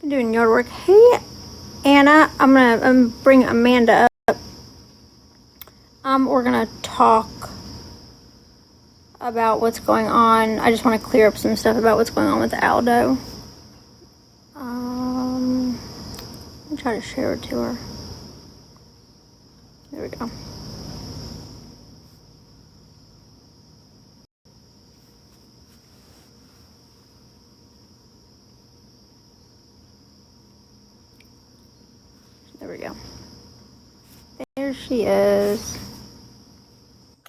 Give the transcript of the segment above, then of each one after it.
doing yard work. Hey, Anna, I'm gonna bring Amanda up. We're gonna talk about what's going on. I just want to clear up some stuff about what's going on with Aldo. Let me try to share it to her. There we go. There we go. There she is.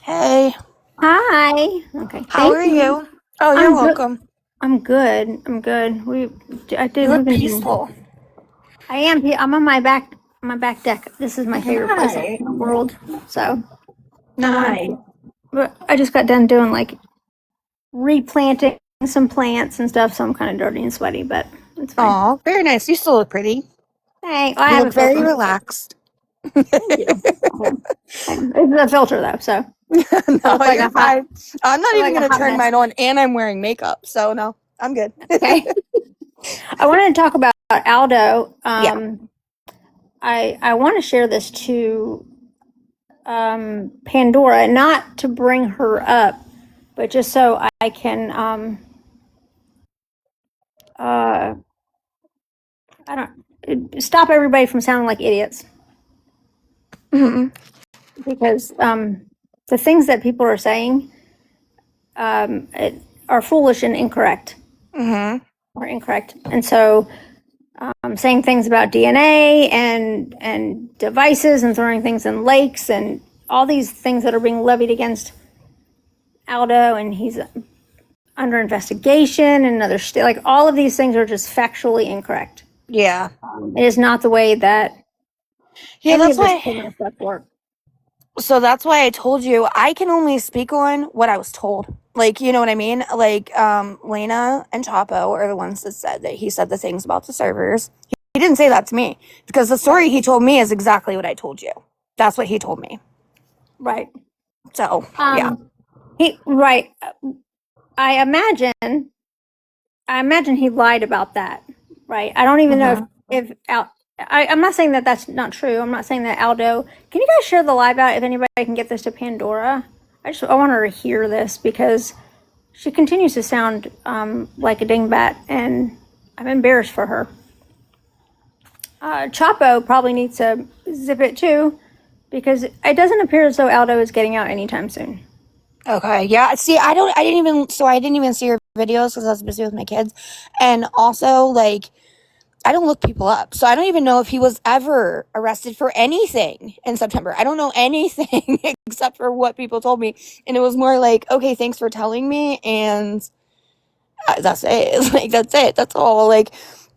Hey. Hi. Okay. How are you? Oh, you're welcome. I'm good. I'm good. You look peaceful. I am. I'm on my back deck. This is my favorite place in the world. So Nice. But I just got done doing like replanting some plants and stuff, so I'm kind of dirty and sweaty, but it's fine. Aw, very nice. You still look pretty. Thanks. You look very relaxed. Thank you. It's a filter though, so. No, like you're fine. I'm not even going to turn mine on, and I'm wearing makeup, so no, I'm good. Okay. I wanted to talk about Aldo. Yeah. I want to share this to Pandora, not to bring her up, but just so I can I don't stop everybody from sounding like idiots. Mm-hmm. Because the things that people are saying are foolish and incorrect. Mm-hmm. Or incorrect. And so saying things about DNA and devices and throwing things in lakes and all these things that are being levied against Aldo, and he's under investigation in another state. Like all of these things are just factually incorrect. Yeah. It is not the way that that's why stuff works. So that's why I told you I can only speak on what I was told. Like, you know what I mean? Like, Lena and Chapo are the ones that said that he said the things about the servers. He didn't say that to me because the story he told me is exactly what I told you. That's what he told me. Right. So, yeah. Right. I imagine he lied about that. Right. I don't even know if I'm not saying that that's not true. I'm not saying that Aldo. Can you guys share the live out if anybody can get this to Pandora? I want her to hear this because she continues to sound like a dingbat, and I'm embarrassed for her. Chapo probably needs to zip it too, because it doesn't appear as though Aldo is getting out anytime soon. Okay. Yeah. See, I didn't even see your videos because I was busy with my kids, and also like, I don't look people up, so I don't even know if he was ever arrested for anything in September. I don't know anything except for what people told me, and it was more like, okay, thanks for telling me, and that's it. Like, that's it. That's all. Like,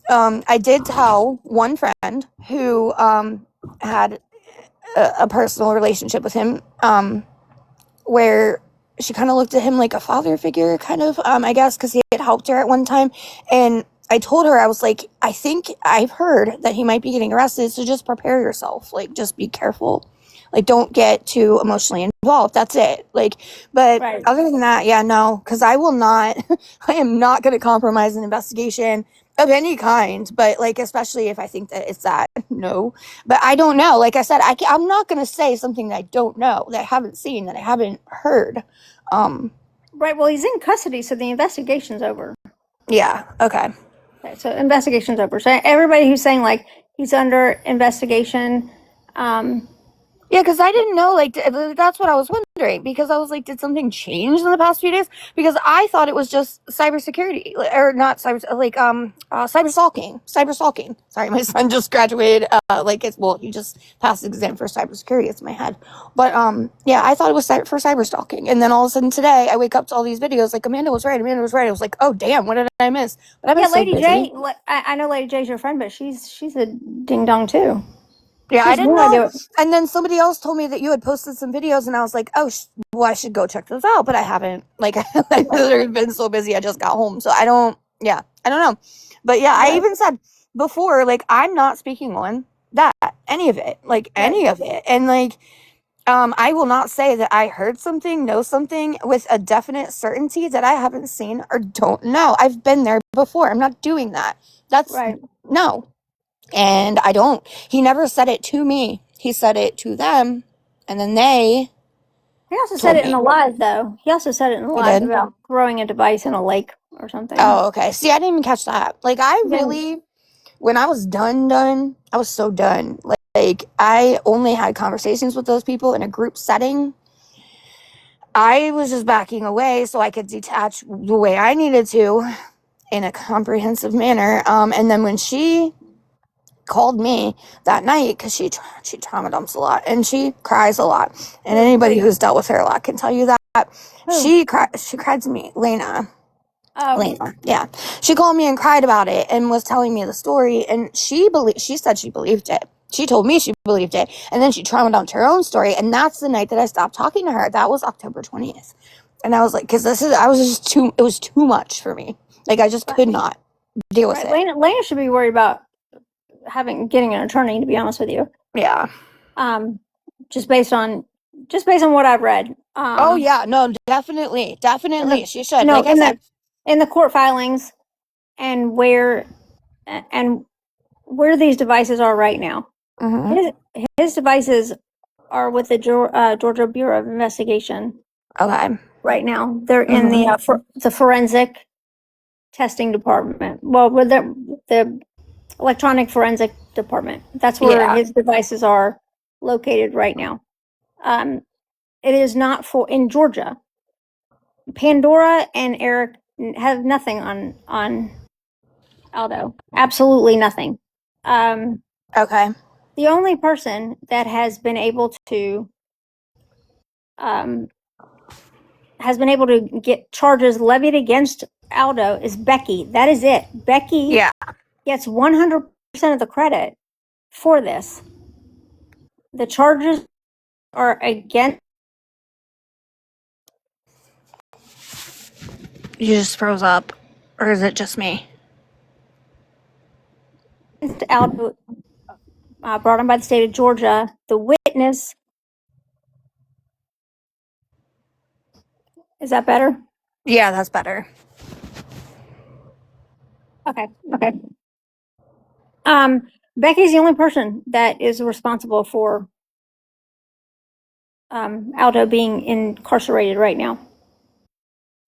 I did tell one friend who had a personal relationship with him, where she kind of looked at him like a father figure, kind of, I guess, because he had helped her at one time, and I told her, I was like, I think I've heard that he might be getting arrested, so just prepare yourself. Like, just be careful. Like, don't get too emotionally involved. That's it. Like, but other than that, yeah, no, because I will not, I am not going to compromise an investigation of any kind, but like, especially if I think that it's that, no. But I don't know. Like I said, I'm not going to say something that I don't know, that I haven't seen, that I haven't heard. Right. Well, he's in custody, so the investigation's over. Yeah. Okay. So investigation's over. So everybody who's saying like he's under investigation, yeah, because I didn't know, like, that's what I was wondering, because I was like, did something change in the past few days? Because I thought it was just cybersecurity, or not cyber stalking. Sorry, my son just graduated, he just passed the exam for cybersecurity. It's in my head. But, yeah, I thought it was for cyber stalking. And then all of a sudden today, I wake up to all these videos, like, Amanda was right. I was like, oh, damn, what did I miss? But yeah, Lady J, I know Lady J's your friend, but she's a ding-dong, too. Yeah, I didn't know. And then somebody else told me that you had posted some videos, and I was like, oh, I should go check those out, but I haven't. Like, I've been so busy, I just got home, so I don't know. But yeah, I even said before, like, I'm not speaking on that, any of it, like, any of it. And, like, I will not say that I heard something, know something with a definite certainty that I haven't seen or don't know. I've been there before. I'm not doing that. That's Right. no. And I don't. He never said it to me. He said it to them, and then they He also said told it in me. the live, though. He also said it in the He live did. about throwing a device in a lake or something. Oh, okay. See, I didn't even catch that. Like, I Then, really, when I was done, I was so done. Like I only had conversations with those people in a group setting. I was just backing away so I could detach the way I needed to in a comprehensive manner. And then when she called me that night, because she trauma dumps a lot and she cries a lot, and anybody who's dealt with her a lot can tell you that she cried to me, Lena, yeah, she called me and cried about it and was telling me the story, and she said she believed it. She told me she believed it, and then she trauma dumped her own story, and that's the night that I stopped talking to her. That was October 20th, and I was like, because it was too much for me. Like, I just could not deal with it. Lena should be worried about getting an attorney, to be honest with you. Yeah. Just based on what I've read. Oh yeah, no, definitely, she should. No, Like I said, in the court filings, and where these devices are right now. His devices are with the Georgia Bureau of Investigation. Okay. Right now, they're in the forensic testing department. Well, with the electronic forensic department. That's where his devices are located right now. It is not in Georgia. Pandora and Eric have nothing on Aldo. Absolutely nothing. Okay. The only person that has been able to get charges levied against Aldo is Becky. That is it. Becky gets 100% of the credit for this. The charges are against. You just froze up, or is it just me? Aldo, brought on by the state of Georgia. The witness. Is that better? Yeah, that's better. Okay. Becky's the only person that is responsible for Aldo being incarcerated right now.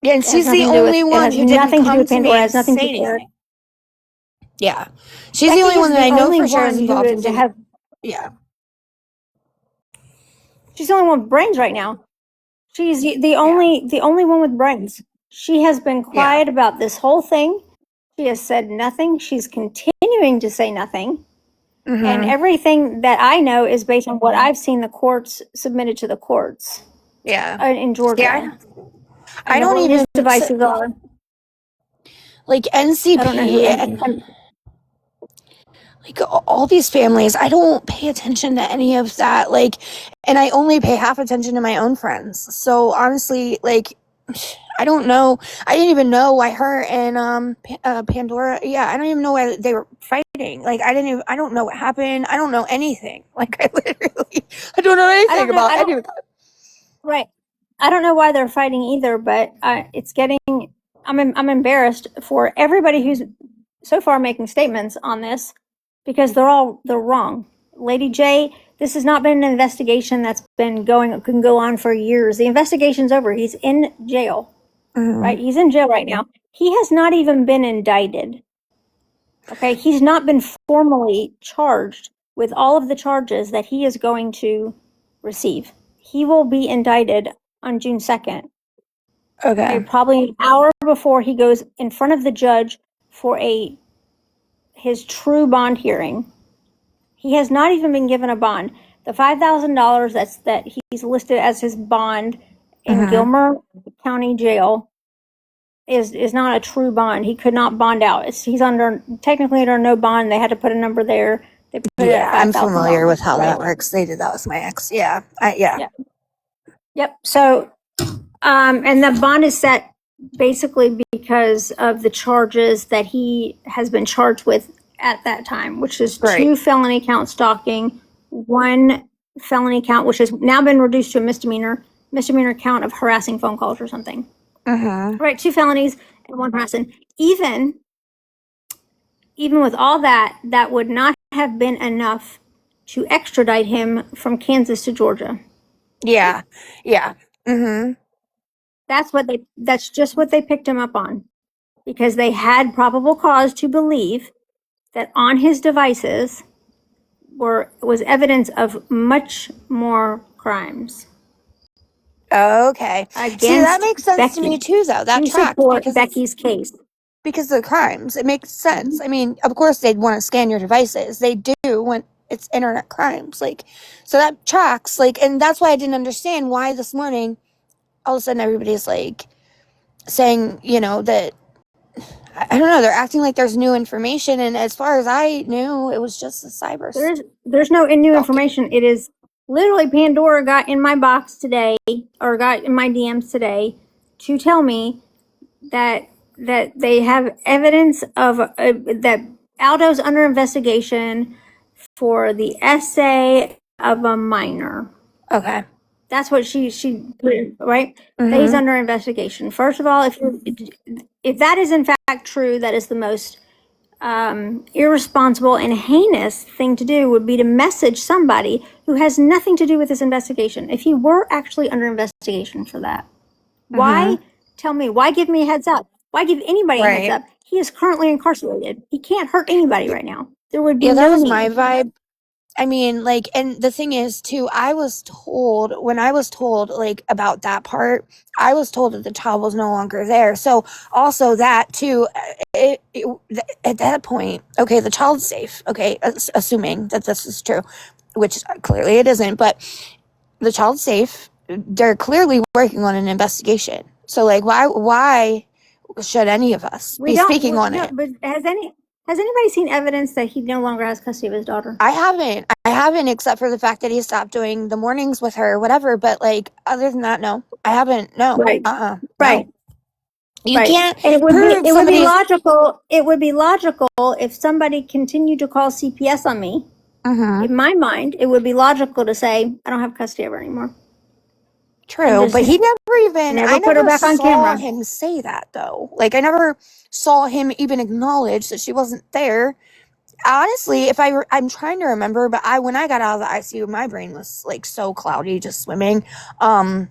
Yeah, and she's the only one who didn't come to me and say anything. Yeah, she's the only one that I know for sure is involved and didn't. Yeah, she's the only one with brains right now. She's the only one with brains. She has been quiet about this whole thing. She has said nothing. She's continuing to say nothing. And everything that I know is based on what I've seen the courts submitted to the courts. Yeah. In Georgia. Yeah. I don't even his devices are. Like NCP. I don't know like all these families, I don't pay attention to any of that. Like, and I only pay half attention to my own friends. So honestly, like, I don't know. I didn't even know why her and Pandora. Yeah, I don't even know why they were fighting. Like, I don't know what happened. I don't know anything. Like, I don't know anything about any of that. Right. I don't know why they're fighting either, but it's getting. I'm embarrassed for everybody who's so far making statements on this, because they're wrong. Lady J, this has not been an investigation that's can go on for years. The investigation's over. He's in jail. Right? He's in jail right now. He has not even been indicted. Okay? He's not been formally charged with all of the charges that he is going to receive. He will be indicted on June 2nd. Okay, probably an hour before he goes in front of the judge for his true bond hearing. He has not even been given a bond. The $5,000 that he's listed as his bond in Gilmer County Jail is not a true bond. He could not bond out. He's technically under no bond. They had to put a number there. They put it at I'm familiar with how that works. They did that with my ex. Yeah. Yep. So, and the bond is set basically because of the charges that he has been charged with at that time, which is 2 felony count stalking, 1 felony count, which has now been reduced to a misdemeanor count of harassing phone calls or something. Right, 2 felonies and 1 harassing. Even with all that, that would not have been enough to extradite him from Kansas to Georgia. Yeah. That's just what they picked him up on, because they had probable cause to believe that on his devices was evidence of much more crimes. Okay. See, that makes sense to me too, though. That tracks because Becky's case. Because of the crimes. It makes sense. I mean, of course they'd want to scan your devices. They do when it's internet crimes. Like, so that tracks. Like, and that's why I didn't understand why this morning all of a sudden everybody's like saying, you know, that I don't know, they're acting like there's new information, and as far as I knew, it was just a cyber. There's no new information. It is literally Pandora got in my box today, or got in my DMs today, to tell me that they have evidence of that Aldo's under investigation for the essay of a minor. Okay. That's what she right? That he's under investigation. First of all, if that is in fact true, that is the most irresponsible and heinous thing to do, would be to message somebody who has nothing to do with this investigation. If he were actually under investigation for that, why tell me? Why give me a heads up? Why give anybody a heads up? He is currently incarcerated. He can't hurt anybody right now. There would be that was my vibe. I mean, like, and the thing is, too, when I was told, like, about that part, I was told that the child was no longer there. So, also that, too, at that point, okay, the child's safe, okay, assuming that this is true, which clearly it isn't, but the child's safe. They're clearly working on an investigation. So, like, why should any of us be speaking on it? But has anybody seen evidence that he no longer has custody of his daughter? I haven't, except for the fact that he stopped doing the mornings with her, whatever. But, like, other than that, no. I haven't, no. Right. Right. No. You can't and it would be logical. It would be logical if somebody continued to call CPS on me. In my mind, it would be logical to say, I don't have custody of her anymore. True, but he I never put her back on camera. Him say that, though. Like, I never saw him even acknowledge that she wasn't there. Honestly, I'm trying to remember, but when I got out of the ICU, my brain was, like, so cloudy, just swimming. I'm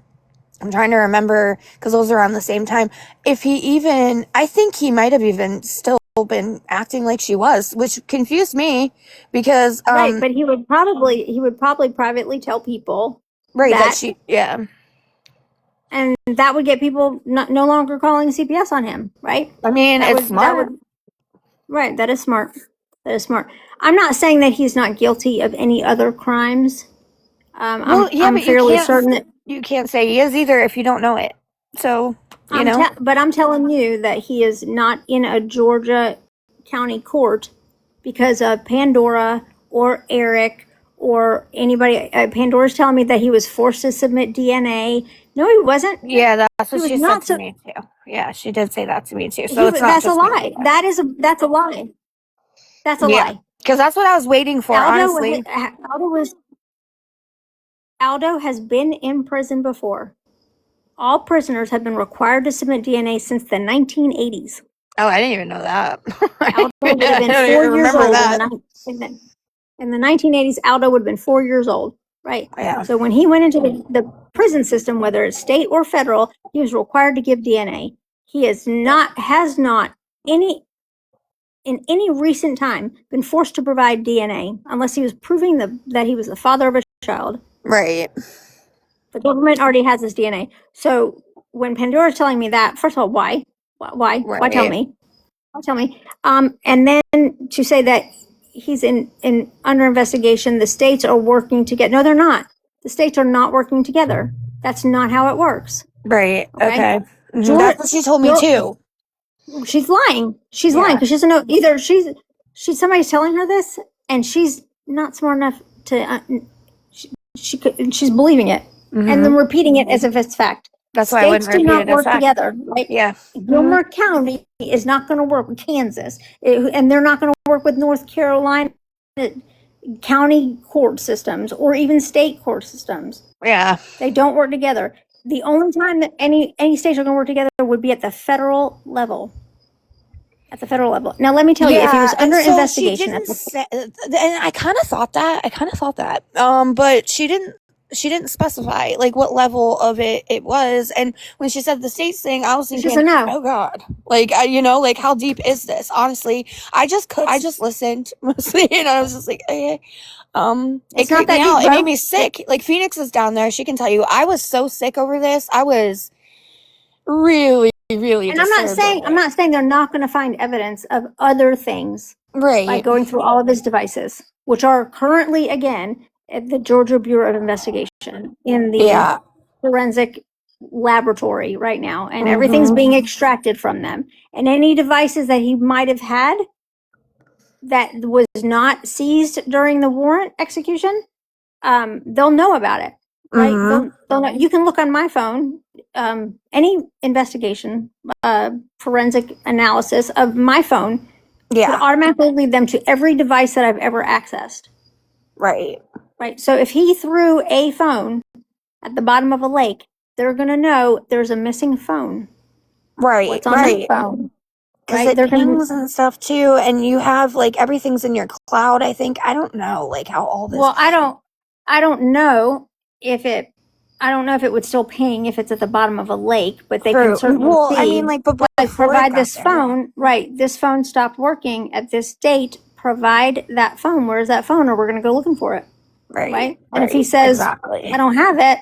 trying to remember, because those are around the same time. I think he might have even still been acting like she was, which confused me, because right, but he would probably privately tell people, right, that she, yeah. And that would get people no longer calling CPS on him, right? I mean, it's smart. Right, that is smart. That is smart. I'm not saying that he's not guilty of any other crimes. I'm fairly certain that you can't say he is either if you don't know it. So, but I'm telling you that he is not in a Georgia county court because of Pandora or Eric or anybody. Pandora's telling me that he was forced to submit DNA. No, he wasn't. Yeah, that's what she said to me too. Yeah, she did say that to me too. So that's a lie. That's a lie. That's a lie. Because that's what I was waiting for, honestly. Aldo has been in prison before. All prisoners have been required to submit DNA since the 1980s. Oh, I didn't even know that. Aldo would have been 4 years old in the 1980s. Aldo would have been 4 years old, right? Yeah. So when he went into the prison system, whether it's state or federal, he was required to give DNA. He has not in any recent time been forced to provide DNA unless he was proving that he was the father of a child. Right. The government already has his DNA. So when Pandora's telling me that, first of all, why? Why tell me? Why tell me? And then to say that he's in under investigation, the states are working together. No, they're not. The states are not working together. That's not how it works. Right. Okay. That's what she told me too. She's lying. She's lying because she doesn't know either. Somebody's telling her this, and she's not smart enough to. She's believing it and then repeating it as if it's fact. That's why states do not work together, right? Yeah. Gilmer County is not going to work with Kansas, and they're not going to work with North Carolina. county court systems or even state court systems. Yeah. They don't work together. The only time that any states are going to work together would be at the federal level. At the federal level. Now, let me tell you, if he was under investigation, she didn't say, and I kind of thought that. But she didn't specify like what level of it was. And when she said the states thing, I was thinking, no. oh god, like like how deep is this? Honestly, I just listened mostly, and I was just like, okay. It creeped me out. It made me sick. Like Phoenix is down there; she can tell you. I was so sick over this. I was really. And I'm not saying they're not going to find evidence of other things, right? By going through all of his devices, which are currently again at the Georgia Bureau of Investigation in the forensic laboratory right now, and everything's being extracted from them. And any devices that he might have had that was not seized during the warrant execution, they'll know about it. Right? They'll know. You can look on my phone, any investigation, forensic analysis of my phone would automatically lead them to every device that I've ever accessed. Right. So if he threw a phone at the bottom of a lake, they're going to know there's a missing phone. Right. What's on that phone? Because it pings and stuff too, and you have like everything's in your cloud. I think I don't know like how all this. Well, I don't know if it would still ping if it's at the bottom of a lake, but they can certainly see. I mean, like, but provide this phone. Right, this phone stopped working at this date. Provide that phone. Where's that phone? Or we're going to go looking for it. Right. And if he says, I don't have it,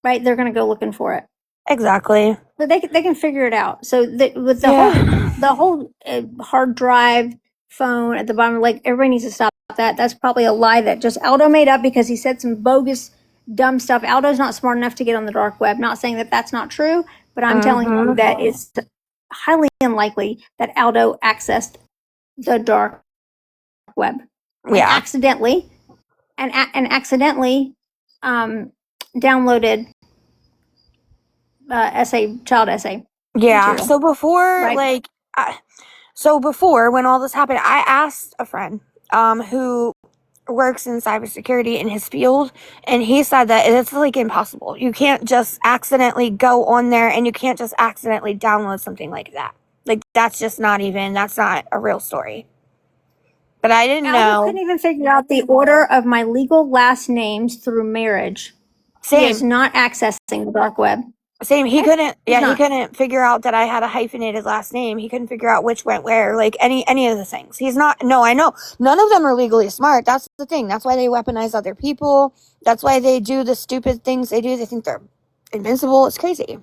right, they're going to go looking for it. Exactly. So they can figure it out. So with the whole hard drive phone at the bottom of the lake, everybody needs to stop that. That's probably a lie that just Aldo made up because he said some bogus, dumb stuff. Aldo's not smart enough to get on the dark web. Not saying that that's not true, but I'm telling you that it's highly unlikely that Aldo accessed the dark web. Accidentally downloaded child essay. Yeah. Material. So before when all this happened, I asked a friend who works in cybersecurity in his field, and he said that it's like impossible. You can't just accidentally go on there, and you can't just accidentally download something like that. Like that's not a real story. But I didn't know. I couldn't even figure out the order of my legal last names through marriage. Same. He is not accessing the dark web. Same. He couldn't. Yeah, he couldn't figure out that I had a hyphenated last name. He couldn't figure out which went where. Like any of the things. He's not. No, I know. None of them are legally smart. That's the thing. That's why they weaponize other people. That's why they do the stupid things they do. They think they're invincible. It's crazy.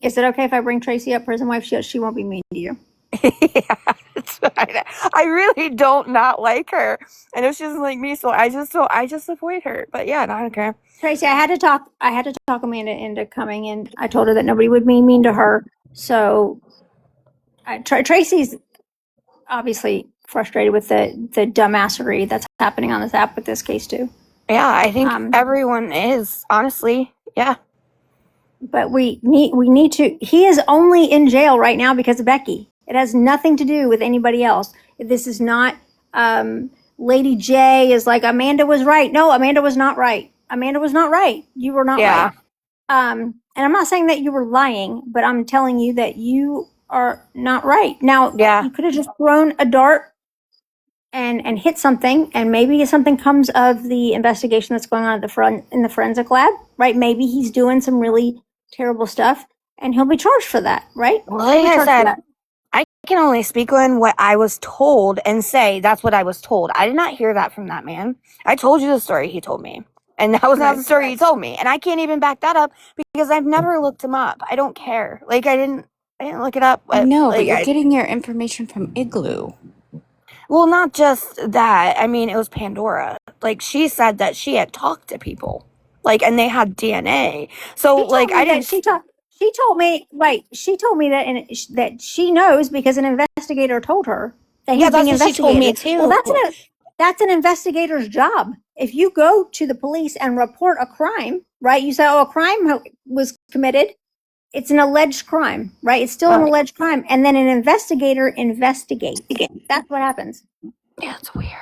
Is it okay if I bring Tracy up, prison wife? She won't be mean to you. Yeah, it's fine. I really don't not like her. I know she doesn't like me, so I just avoid her. But yeah, no, I don't care. Tracy, I had to talk Amanda into coming, and I told her that nobody would be mean to her. So Tracy's obviously frustrated with the dumbassery that's happening on this app with this case too. Yeah, I think everyone is, honestly. Yeah. But we need to. He is only in jail right now because of Becky. It has nothing to do with anybody else. This is not Lady J is like, Amanda was right. No, Amanda was not right. Amanda was not right. You were not right. And I'm not saying that you were lying, but I'm telling you that you are not right. Now, you could have just thrown a dart and hit something, and maybe something comes of the investigation that's going on in the forensic lab, right? Maybe he's doing some really terrible stuff, and he'll be charged for that, right? Well, like I said, I can only speak on what I was told and say that's what I was told. I did not hear that from that man. I told you the story he told me, and that was not the story he told me, and I can't even back that up because I've never looked him up. I don't care. Like I didn't look it up. No, but you're getting your information from Igloo. Well, not just that. I mean, it was Pandora. Like she said that she had talked to people, like, and they had DNA. So, like, I didn't. She told me, right? She told me that she knows because an investigator told her that he's being investigated. She told me too. Well, that's an investigator's job. If you go to the police and report a crime, right? You say, "Oh, a crime was committed." It's an alleged crime, right? It's still an alleged crime, and then an investigator investigates. That's what happens. Yeah, it's weird.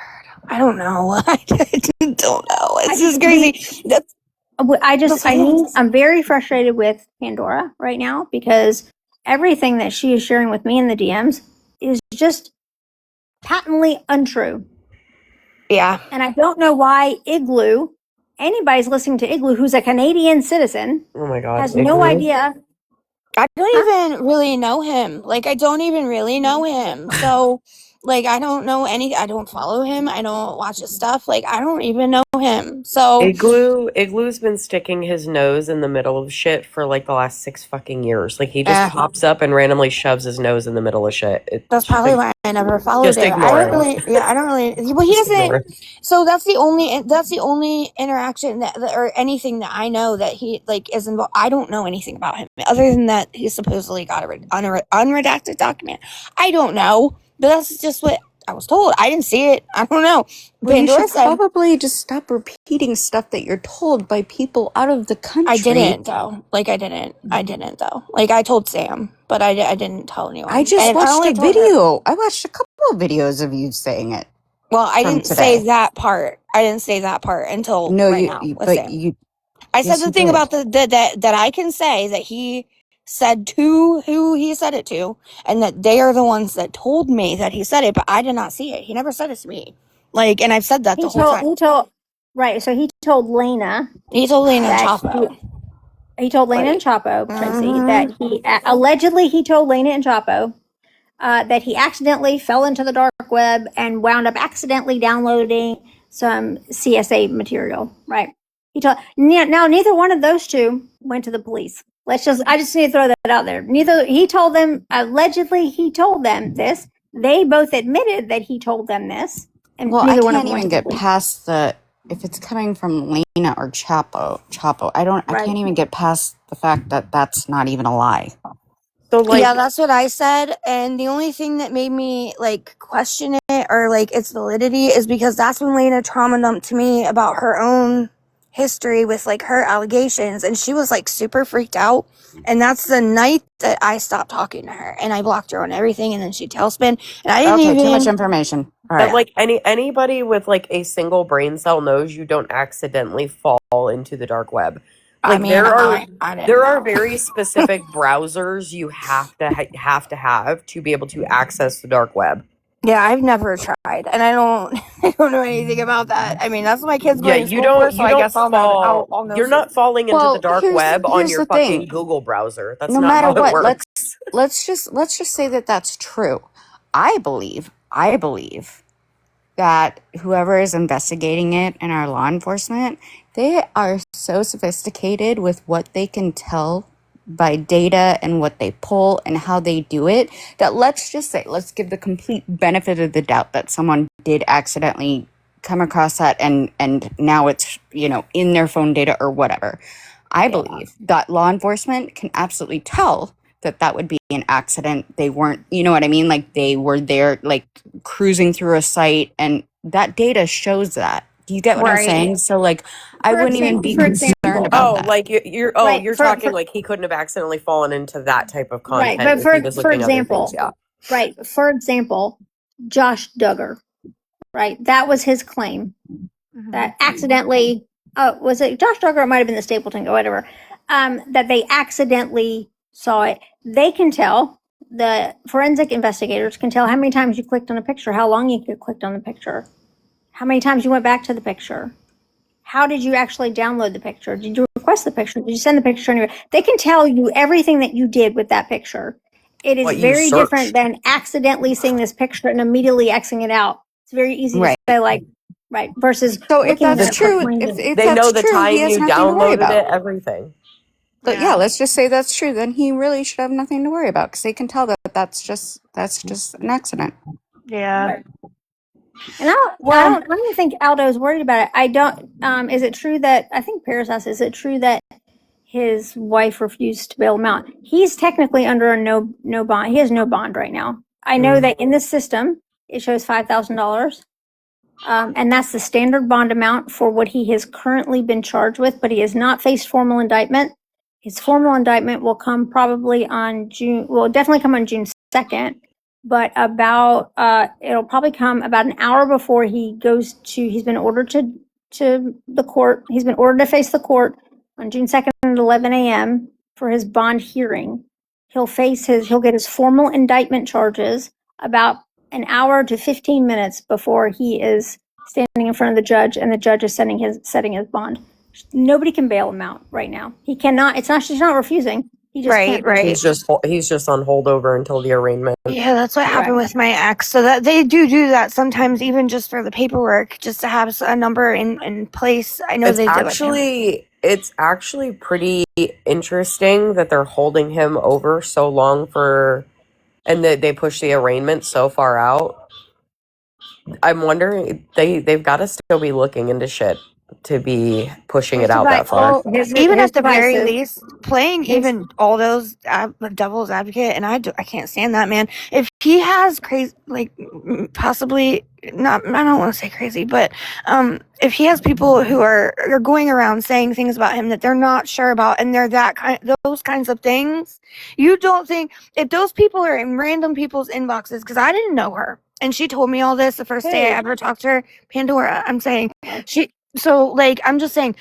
I don't know. I don't know. It's just crazy. I'm very frustrated with Pandora right now because everything that she is sharing with me in the DMs is just patently untrue. Yeah. And I don't know why anybody's listening to Igloo who's a Canadian citizen, Oh my God, has no idea. I don't even really know him. Like, I don't even really know him. So, like, I don't follow him. I don't watch his stuff. Like, I don't even know him. So, Igloo's been sticking his nose in the middle of shit for like the last 6 fucking years. Like he just pops up and randomly shoves his nose in the middle of shit. that's probably why I never followed just him. ignore I don't really. Well, he doesn't. So that's the only interaction or anything that I know that he like is involved. I don't know anything about him other than that he supposedly got a unredacted document. I don't know, but that's just what I was told. I didn't see it. I don't know. Well, you should probably just stop repeating stuff that you're told by people out of the country. I didn't though. Like I didn't though. Like I told Sam, but I didn't tell anyone. I just watched a video. I watched a couple of videos of you saying it. Well, I didn't say that part. I didn't say that part until now. I said the thing about that I can say that he said to who he said it to, and that they are the ones that told me that he said it, but I did not see it. He never said it to me. Like, and I've said that the whole time. So he told Lena. He told Lena and Chapo. He told Lena and Chapo, Tracy, that he allegedly he told Lena and Chapo that he accidentally fell into the dark web and wound up accidentally downloading some CSA material. Right? He told. Now neither one of those two went to the police. I just need to throw that out there. He told them allegedly he told them this. They both admitted that he told them this. And well, I can't even get past if it's coming from Lena or Chapo, I can't even get past the fact that that's not even a lie. So yeah, that's what I said. And the only thing that made me like question it or like its validity is because that's when Lena trauma dumped to me about her own history with like her allegations, and she was like super freaked out. And that's the night that I stopped talking to her and I blocked her on everything, and then she tailspin, and I didn't even too much information. All right. But like anybody with like a single brain cell knows you don't accidentally fall into the dark web. Like there are very specific browsers you have to have to be able to access the dark web. Yeah, I've never tried, and I don't know anything about that. I mean, that's what my kids go to school for, so I guess I'll know. You're not falling into the dark web on your fucking Google browser. That's not how it works. Let's just say that that's true. I believe that whoever is investigating it in our law enforcement, they are so sophisticated with what they can tell by data and what they pull and how they do it, that let's give the complete benefit of the doubt that someone did accidentally come across that and now it's, in their phone data or whatever. I believe that law enforcement can absolutely tell that would be an accident. They weren't, you know what I mean? Like they were there, like cruising through a site, and that data shows that. Do you get what I'm saying? So like, I wouldn't even be concerned about that. Like you're talking like he couldn't have accidentally fallen into that type of content. Right, but for example, right. For example, Josh Duggar, right? That was his claim that accidentally. Was it Josh Duggar? It might have been the Stapleton or whatever. That they accidentally saw it. They can tell. The forensic investigators can tell how many times you clicked on a picture, how long you clicked on the picture, how many times you went back to the picture. How did you actually download the picture? Did you request the picture? Did you send the picture anywhere? They can tell you everything that you did with that picture. It is very different than accidentally seeing this picture and immediately Xing it out. It's very easy to say right, versus so if that's true, if they know the time you downloaded it, everything. But yeah, let's just say that's true. Then he really should have nothing to worry about because they can tell that that's just an accident. Yeah. Right. And I don't think Aldo's worried about it. I don't. Is it true that I think Paris asked? Is it true that his wife refused to bail him out? He's technically under a no bond. He has no bond right now. I know that in the system it shows $5,000, and that's the standard bond amount for what he has currently been charged with. But he has not faced formal indictment. His formal indictment will come probably on June. Will definitely come on June 2nd. but it'll probably come about an hour before he's been ordered to the court. He's been ordered to face the court on June 2nd at 11 a.m. for his bond hearing. He'll get his formal indictment charges about an hour to 15 minutes before he is standing in front of the judge, and the judge is setting his bond. Nobody can bail him out right now. He cannot. He's not refusing. He just can't. Right. He's just on holdover until the arraignment. Yeah, that's what happened with my ex. So that they do that sometimes, even just for the paperwork, just to have a number in place. I know it's actually pretty interesting that they're holding him over so long and that they push the arraignment so far out. I'm wondering, they've got to still be looking into shit to be pushing it out that far. Even at the very least, playing even all those devil's advocate, and I can't stand that man. If he has crazy, like possibly not, I don't want to say crazy, but if he has people who are going around saying things about him that they're not sure about, and they're those kinds of things, you don't think if those people are in random people's inboxes? Because I didn't know her, and she told me all this the first day I ever talked to her. Pandora, I'm saying So, like, I'm just saying,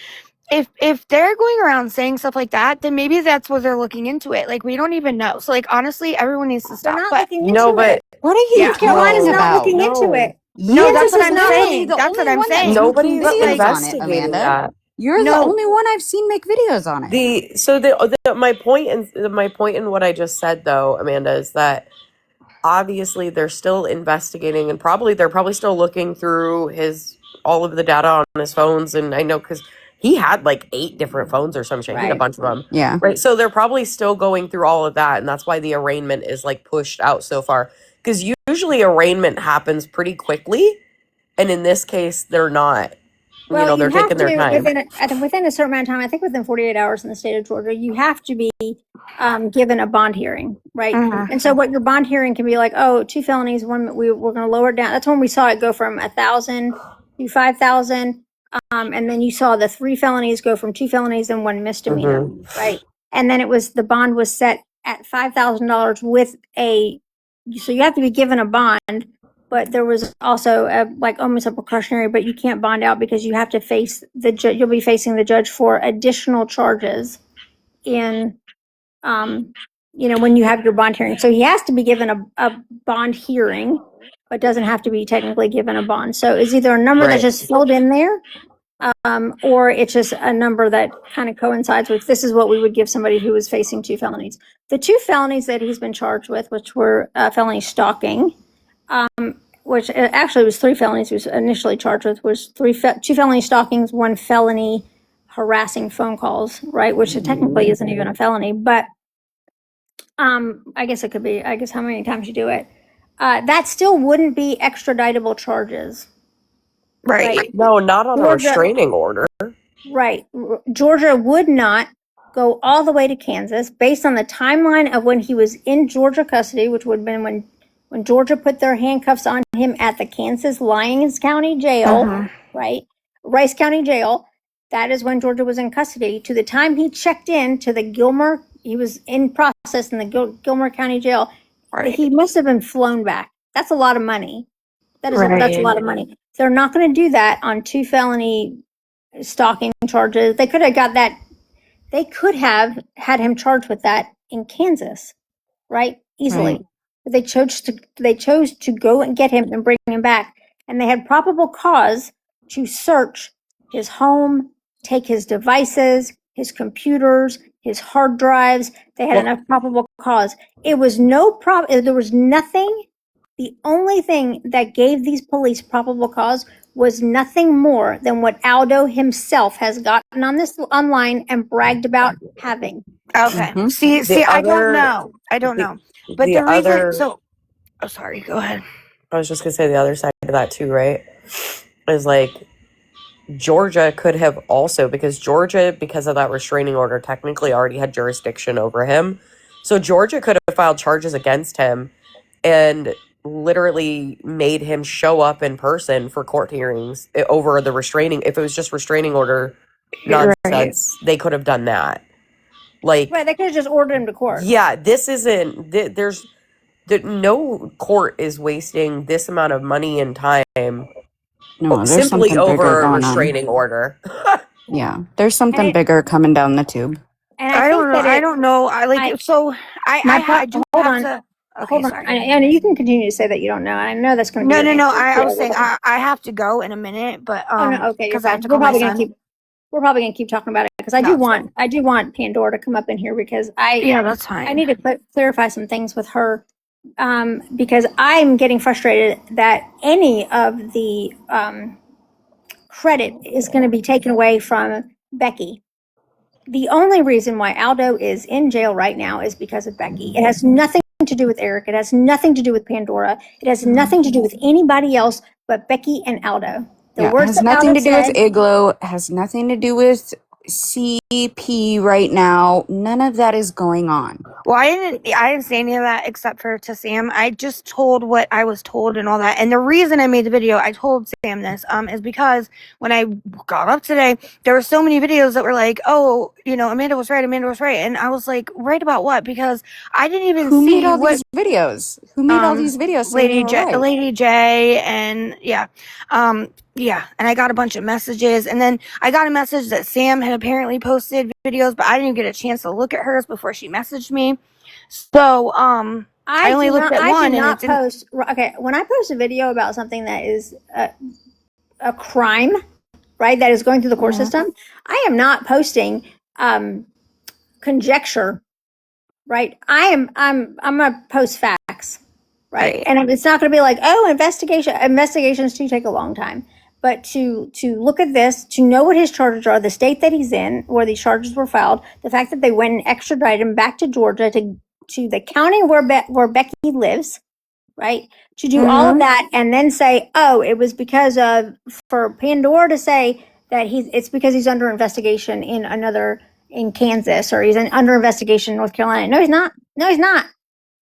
if they're going around saying stuff like that, then maybe that's what they're looking into it. Like, we don't even know. So, like, honestly, everyone needs to stop. What are you Carolina's not looking into it? No, that's what I'm saying. That's what I'm saying. Nobody's investigating Amanda. That. You're the only one I've seen make videos on it. My point in what I just said, though, Amanda, is that obviously they're still investigating, and they're probably still looking through all of the data on his phones. And I know because he had like 8 different phones or some shit. He had a bunch of them. Yeah. Right. So they're probably still going through all of that. And that's why the arraignment is like pushed out so far. Because usually arraignment happens pretty quickly. And in this case, they're not. Well, they're taking their time. Within a certain amount of time, I think within 48 hours in the state of Georgia, you have to be given a bond hearing, right? Mm-hmm. And so what your bond hearing can be like, 2 felonies, we're going to lower it down. That's when we saw it go from 1,000 to 5,000. And then you saw the 3 felonies go from 2 felonies and 1 misdemeanor, right? And then the bond was set at $5,000 so you have to be given a bond. But there was also almost a precautionary, but you can't bond out because you have to face the judge. You'll be facing the judge for additional charges when you have your bond hearing. So he has to be given a bond hearing, but doesn't have to be technically given a bond. So it's either a number that's just filled in there, or it's just a number that kind of coincides with this is what we would give somebody who was facing 2 felonies. The 2 felonies that he's been charged with, which were felony stalking, which actually was 3 felonies he was initially charged with, was 2 felony stalkings, 1 felony harassing phone calls, right? Which technically isn't even a felony, but I guess it could be, how many times you do it. That still wouldn't be extraditable charges. Right. No, not on a restraining order. Right. Georgia would not go all the way to Kansas based on the timeline of when he was in Georgia custody, which would have been when Georgia put their handcuffs on him at the Kansas Lyons County Jail, right? Rice County Jail. That is when Georgia was in custody. To the time he checked in to he was in process in the Gilmer County Jail. Right. He must have been flown back. That's a lot of money. That's a lot of money. They're not going to do that on 2 felony stalking charges. They could have got that. They could have had him charged with that in Kansas, right? Easily. Right. But they chose to go and get him and bring him back. And they had probable cause to search his home, take his devices, his computers, his hard drives. They had enough probable cause. It was no problem. There was nothing. The only thing that gave these police probable cause was nothing more than what Aldo himself has gotten on this online and bragged about having. Okay. See, I don't know. But the reason, sorry, go ahead. I was just going to say the other side of that too, right? Is like Georgia could have also, because of that restraining order, technically already had jurisdiction over him. So Georgia could have filed charges against him and literally made him show up in person for court hearings over the restraining. If it was just restraining order nonsense, they could have done that. Like, right, they could have just ordered him to court. Yeah, this isn't. no court is wasting this amount of money and time there's simply something over bigger a going restraining order. Yeah, there's something bigger coming down the tube. And I don't know. I don't know. I like so. I do hold have on. to. Okay, Hold on. sorry. And you can continue to say that you don't know. I know that's going to be No. I was saying I have to go in a minute, but Oh no, okay, you're because I have fine. to call my son. We're probably gonna keep talking about it because I do want Pandora to come up in here because that's fine. I need to clarify some things with her because I'm getting frustrated that any of the credit is going to be taken away from Becky. The only reason why Aldo is in jail right now is because of Becky. It has nothing to do with Eric. It has nothing to do with Pandora. It has nothing to do with anybody else but Becky and Aldo. It has nothing to do with Igloo. It has nothing to do with CP right now. None of that is going on. Well, I didn't say any of that except for to Sam. I just told what I was told and all that. And the reason I made the video, I told Sam this, is because when I got up today, there were so many videos that were like, oh, Amanda was right. And I was like, right about what? Because I didn't even Who see made all these videos? Who made all these videos saying they were right? Lady J, and yeah. And I got a bunch of messages, and then I got a message that Sam had apparently posted videos, but I didn't even get a chance to look at hers before she messaged me. So, I only looked at one, and it didn't. Okay, when I post a video about something that is a crime, right, that is going through the court system, I am not posting conjecture, right? I'm gonna post facts, right? And it's not gonna be like, oh, investigations do take a long time. But to look at this, to know what his charges are, the state that he's in, where these charges were filed, the fact that they went and extradited him back to Georgia to the county where Becky lives, right? To do all of that and then say, oh, it was because for Pandora to say that it's because he's under investigation in Kansas, or he's under investigation in North Carolina. No, he's not.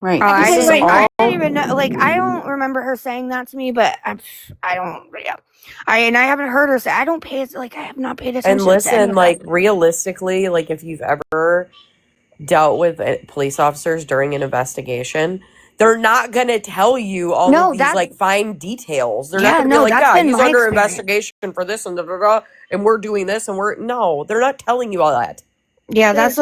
Right. I didn't even know. Like, I don't remember her saying that to me, but I don't. Yeah. I haven't heard her say. I don't pay. Like, I have not paid attention. And listen, like, realistically, like, if you've ever dealt with police officers during an investigation, they're not going to tell you all of these, like, fine details. They're not going to be like, he's under investigation for this and and we're doing this and no, they're not telling you all that. Yeah, that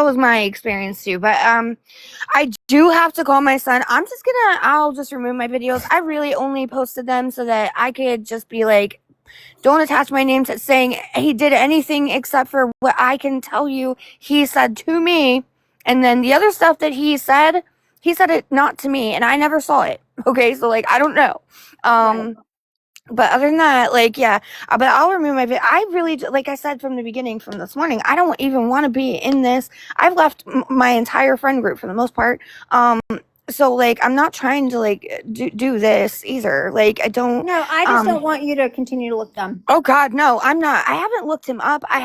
was my experience too. But I do have to call my son. I'll just remove my videos. I really only posted them so that I could just be like, don't attach my name to saying he did anything except for what I can tell you he said to me. And then the other stuff that he said it not to me, and I never saw it. Okay, so like, I don't know. But other than that, like, yeah, but I'll remove my video. I really, like I said from the beginning, from this morning, I don't even want to be in this. I've left my entire friend group for the most part. So, like, I'm not trying to, like, do this either. Like, I don't. No, I just don't want you to continue to look dumb. Oh, God, no, I'm not. I haven't looked him up. I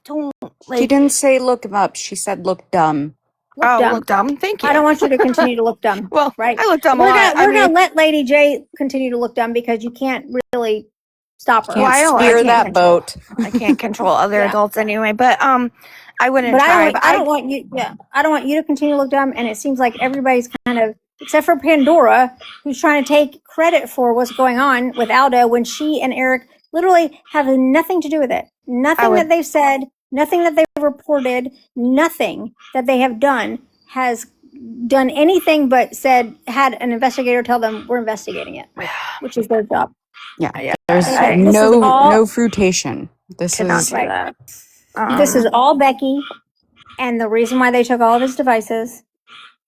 don't, like. She didn't say look him up. She said look dumb. Look dumb. Thank you. I don't want you to continue to look dumb. Well, right? I look dumb We're going to let Lady J continue to look dumb because you can't really stop her. Can't steer that boat. I can't control other adults anyway, but I wouldn't try. I don't want you. Yeah, I don't want you to continue to look dumb. And it seems like everybody's kind of, except for Pandora, who's trying to take credit for what's going on with Aldo when she and Eric literally have nothing to do with it. Nothing that they've said, nothing that they've reported, nothing that they have done has done anything but had an investigator tell them we're investigating it, which is their job. Yeah. There's no fruitation. This is all Becky, and the reason why they took all of his devices,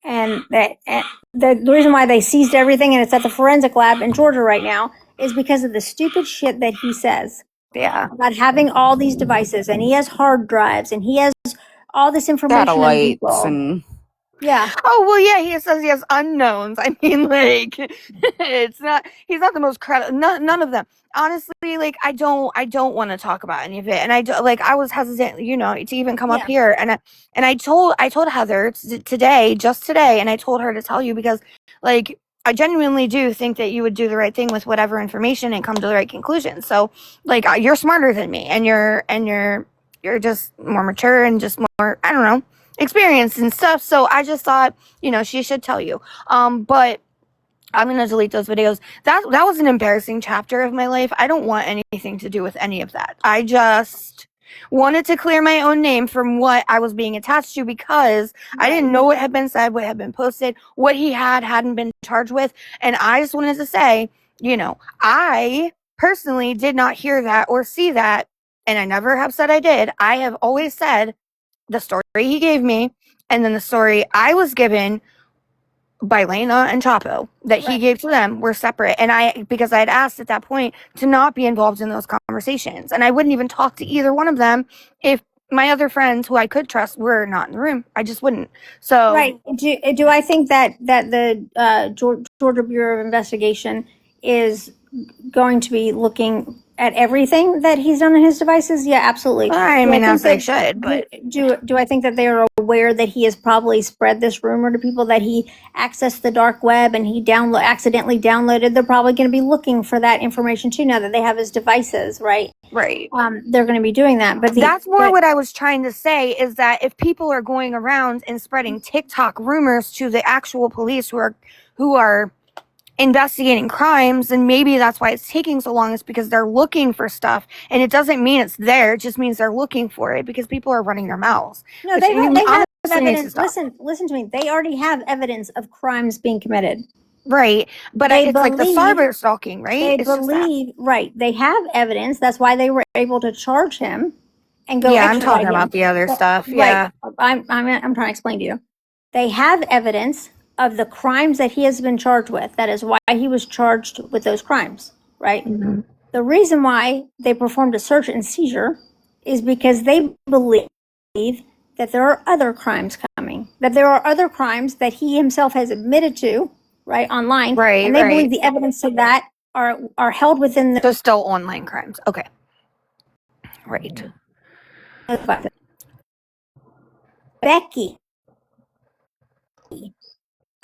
and the reason why they seized everything and it's at the forensic lab in Georgia right now is because of the stupid shit that he says. Yeah. About having all these devices, and he has hard drives, and he has all this information. Satellites and. Yeah. Oh, well, yeah, he says he has unknowns. I mean, like, he's not the most credible, none of them. Honestly, like, I don't want to talk about any of it. And I was hesitant, to even come up here. And I told Heather just today, and I told her to tell you because, like, I genuinely do think that you would do the right thing with whatever information and come to the right conclusion. So, like, you're smarter than me, and you're just more mature and just more, I don't know. experience and stuff. So I just thought, she should tell you. But I'm going to delete those videos. That was an embarrassing chapter of my life. I don't want anything to do with any of that. I just wanted to clear my own name from what I was being attached to, because I didn't know what had been said, what had been posted, what he hadn't been charged with. And I just wanted to say, I personally did not hear that or see that. And I never have said I did. I have always said the story he gave me and then the story I was given by Lena and Chapo that he gave to them were separate. And because I had asked at that point to not be involved in those conversations, and I wouldn't even talk to either one of them if my other friends who I could trust were not in the room. I just wouldn't. So right. Do I think that the Georgia Bureau of Investigation is going to be looking at everything that he's done on his devices? Yeah, absolutely. I mean, as they should, but do I think that they are aware that he has probably spread this rumor to people, that he accessed the dark web and he accidentally downloaded? They're probably going to be looking for that information too, now that they have his devices, right? Right. They're going to be doing that. But that's more what I was trying to say, is that if people are going around and spreading TikTok rumors to the actual police who are investigating crimes, and maybe that's why it's taking so long, is because they're looking for stuff, and it doesn't mean it's there, it just means they're looking for it because people are running their mouths. No, they have evidence. Listen to me, they already have evidence of crimes being committed, right? But it's like the cyber stalking, right? They have evidence. That's why they were able to charge him and go. Yeah, I'm talking about the other stuff. Yeah, I'm trying to explain to you. They have evidence of the crimes that he has been charged with. That is why he was charged with those crimes, right? Mm-hmm. The reason why they performed a search and seizure is because they believe that there are other crimes coming, that there are other crimes that he himself has admitted to, right, online, right? And they believe the evidence of that are held within the. So still online crimes, okay, right? Becky.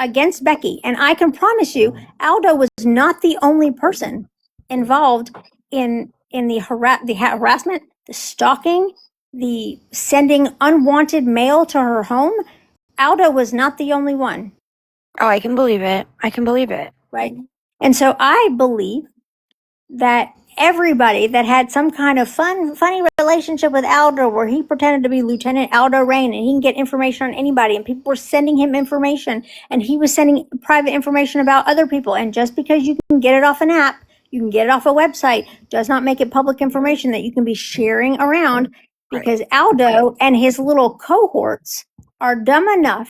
Against Becky. And I can promise you, Aldo was not the only person involved in the harassment, the stalking, the sending unwanted mail to her home. Aldo was not the only one. Oh, I can believe it. Right. And so I believe that everybody that had some kind of funny relationship with Aldo, where he pretended to be Lieutenant Aldo Rain and he can get information on anybody, and people were sending him information, and he was sending private information about other people. And just because you can get it off an app, you can get it off a website, does not make it public information that you can be sharing around, because Aldo and his little cohorts are dumb enough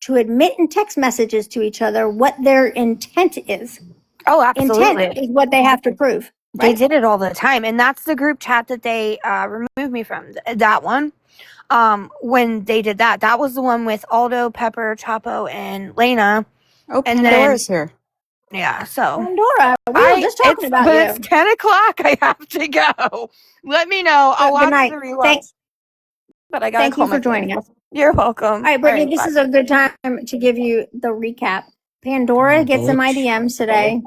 to admit in text messages to each other what their intent is. Oh, absolutely. Intent is what they have to prove. Right? They did it all the time. And that's the group chat that they removed me from. That one. When they did that. That was the one with Aldo, Pepper, Chapo, and Lena. Oh, and Pandora's here. Yeah, so. Pandora, we were just talking about you. But it's 10 o'clock. I have to go. Let me know. I'll watch the rewatch. But I gotta Thank you for joining us. You're welcome. All right, Brittany, this is a good time to give you the recap. Pandora gets in my DMs today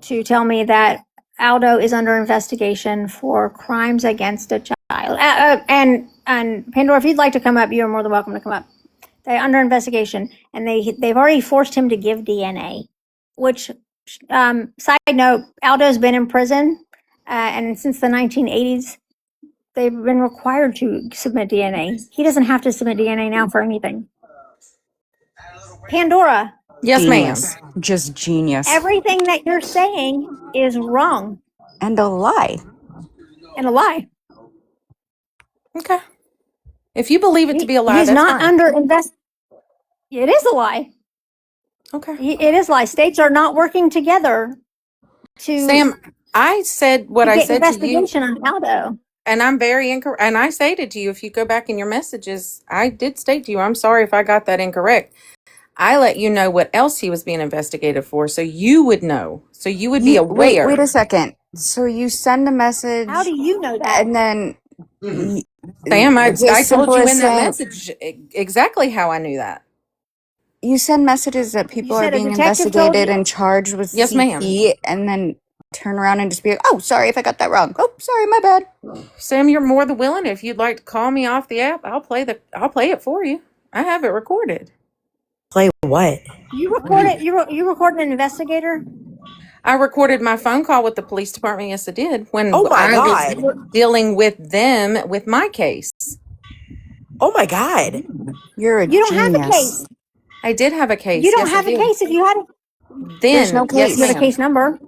to tell me that Aldo is under investigation for crimes against a child. And Pandora, if you'd like to come up, you're more than welcome to come up. They're under investigation, and they've already forced him to give DNA. Which, side note, Aldo's been in prison, and since the 1980s, they've been required to submit DNA. He doesn't have to submit DNA now for anything. Pandora. Yes, ma'am. Just genius. Everything that you're saying is wrong. And a lie. Okay. If you believe it to be a lie, he's that's not fine. under invest. It is a lie. Okay. It is a lie. States are not working together to. Sam, I said what I said to you. Investigation on Aldo. And I'm very incorrect. And I stated to you, if you go back in your messages, I did state to you, I'm sorry if I got that incorrect. I let you know what else he was being investigated for, so you would know. So you would be aware. Wait a second. So you send a message. How do you know that? And then... Sam, I told you in that message exactly how I knew that. You send messages that people are being investigated and charged with yes, ma'am. And then turn around and just be like, oh, sorry if I got that wrong. Oh, sorry, my bad. Sam, you're more than willing. If you'd like to call me off the app, I'll play it for you. I have it recorded. Play what? You recorded. You recorded an investigator. I recorded my phone call with the police department. Yes, I did. When Oh my I God. was dealing with them with my case. Oh my God. You're a You don't genius. have a case. I did have a case. You don't Yes, have I a did. case. If you had, Then no yes, case. you have a ma'am. case number.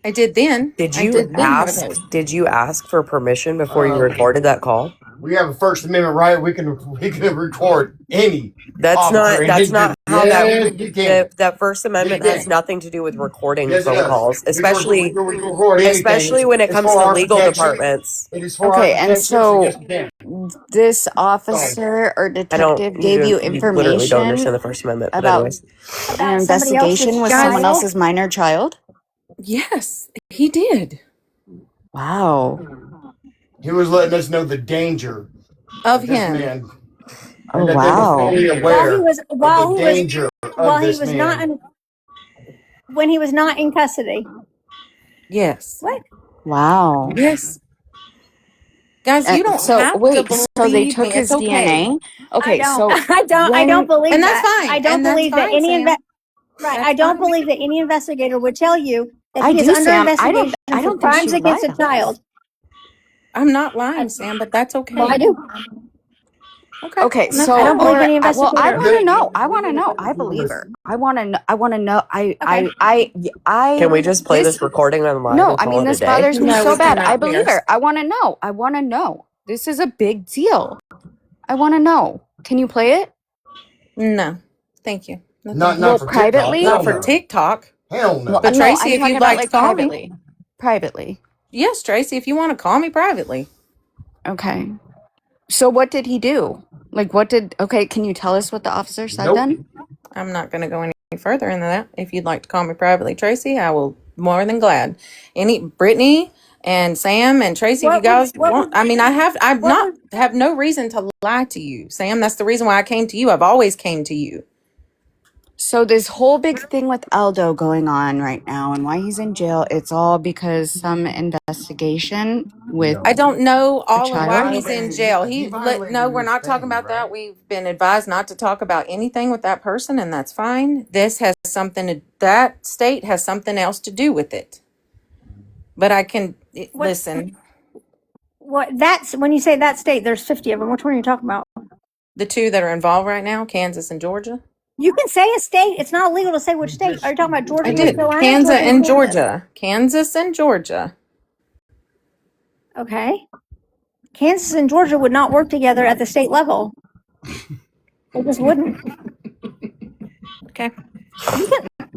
I did then. Did I you did then have a ask? case. Did you ask for permission before you recorded that call? We have a First Amendment right. We can record any. That's not how that First Amendment Yeah, you has can. nothing to do with recording Yes, it phone does. calls, We especially can record anything. especially when it It's comes for to our legal protection. departments. It is for Okay, our and protection. so Yes, we can. this officer or detective gave you literally don't understand information the First Amendment. But about anyways, an About somebody else's investigation with Guys- someone child. else's minor child? Yes, he did. Wow. He was letting us know the danger Of this him. man. Oh, And that wow. they were fully While he aware was of while the he was danger while of he this was man. not when he was not in custody. Yes. What? Wow. Yes. Guys, you don't So have to wait, believe so they me. took his It's okay. DNA? Okay, I don't. so I don't believe And that. that's fine. I don't And that's believe that fine, any Sam. right. That's I don't fine. believe that any investigator would tell you that I he is do, under Sam. investigation I for don't think crimes she against a lied on child. I'm not lying, Sam, but that's okay. Well, I do. Okay. Okay, That's so I don't fine. believe any I investigator. want to know. I want to know. I believe her. I want to know. I want to know. I. can we just play this recording on live No, and I call mean, it a this day? bothers me No, so we bad. cannot, I believe Pierce. her. I want to know. I want to know. This is a big deal. I want to know. Can you play it? No. Thank you. No, Not thank you. Well, for privately? TikTok. Not for TikTok. Hell no. Well, But no, Tracy, I'm if talking you'd about like to call me. privately. Privately. Yes, Tracy, if you want to call me privately. Okay. So what did he do? Like, okay, can you tell us what the officer said Nope. then? I'm not going to go any further into that. If you'd like to call me privately, Tracy, I will more than glad. Brittany and Sam and Tracy, if you guys want, I mean, have no reason to lie to you, Sam. That's the reason why I came to you. I've always came to you. So this whole big thing with Aldo going on right now and why he's in jail, it's all because some investigation with I don't know all of why child? he's in jail. No, we're not talking about that. We've been advised not to talk about anything with that person, and that's fine. This has that state has something else to do with it. But I can listen. That's when you say that state. There's 50 of them. Which one are you talking about? The two that are involved right now, Kansas and Georgia. You can say a state. It's not illegal to say which state. Are you talking about Georgia, I North did. Carolina, Kansas and and Georgia. Kansas and Georgia. Okay. Kansas and Georgia would not work together at the state level. They just wouldn't. Okay.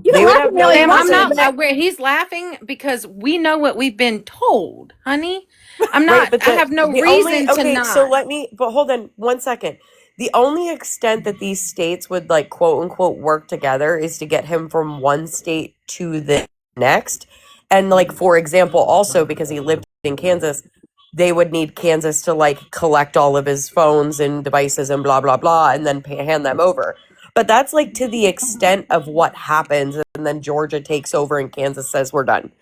You can laugh at me all you Sam, want I'm to, not. but Where he's laughing because we know what we've been told, honey. I'm not. Right, but I have no reason to not. So but hold on 1 second. The only extent that these states would like quote unquote work together is to get him from one state to the next. And like, for example, also because he lived in Kansas, they would need Kansas to like collect all of his phones and devices and blah, blah, blah, and then hand them over. But that's like to the extent of what happens. And then Georgia takes over and Kansas says, we're done.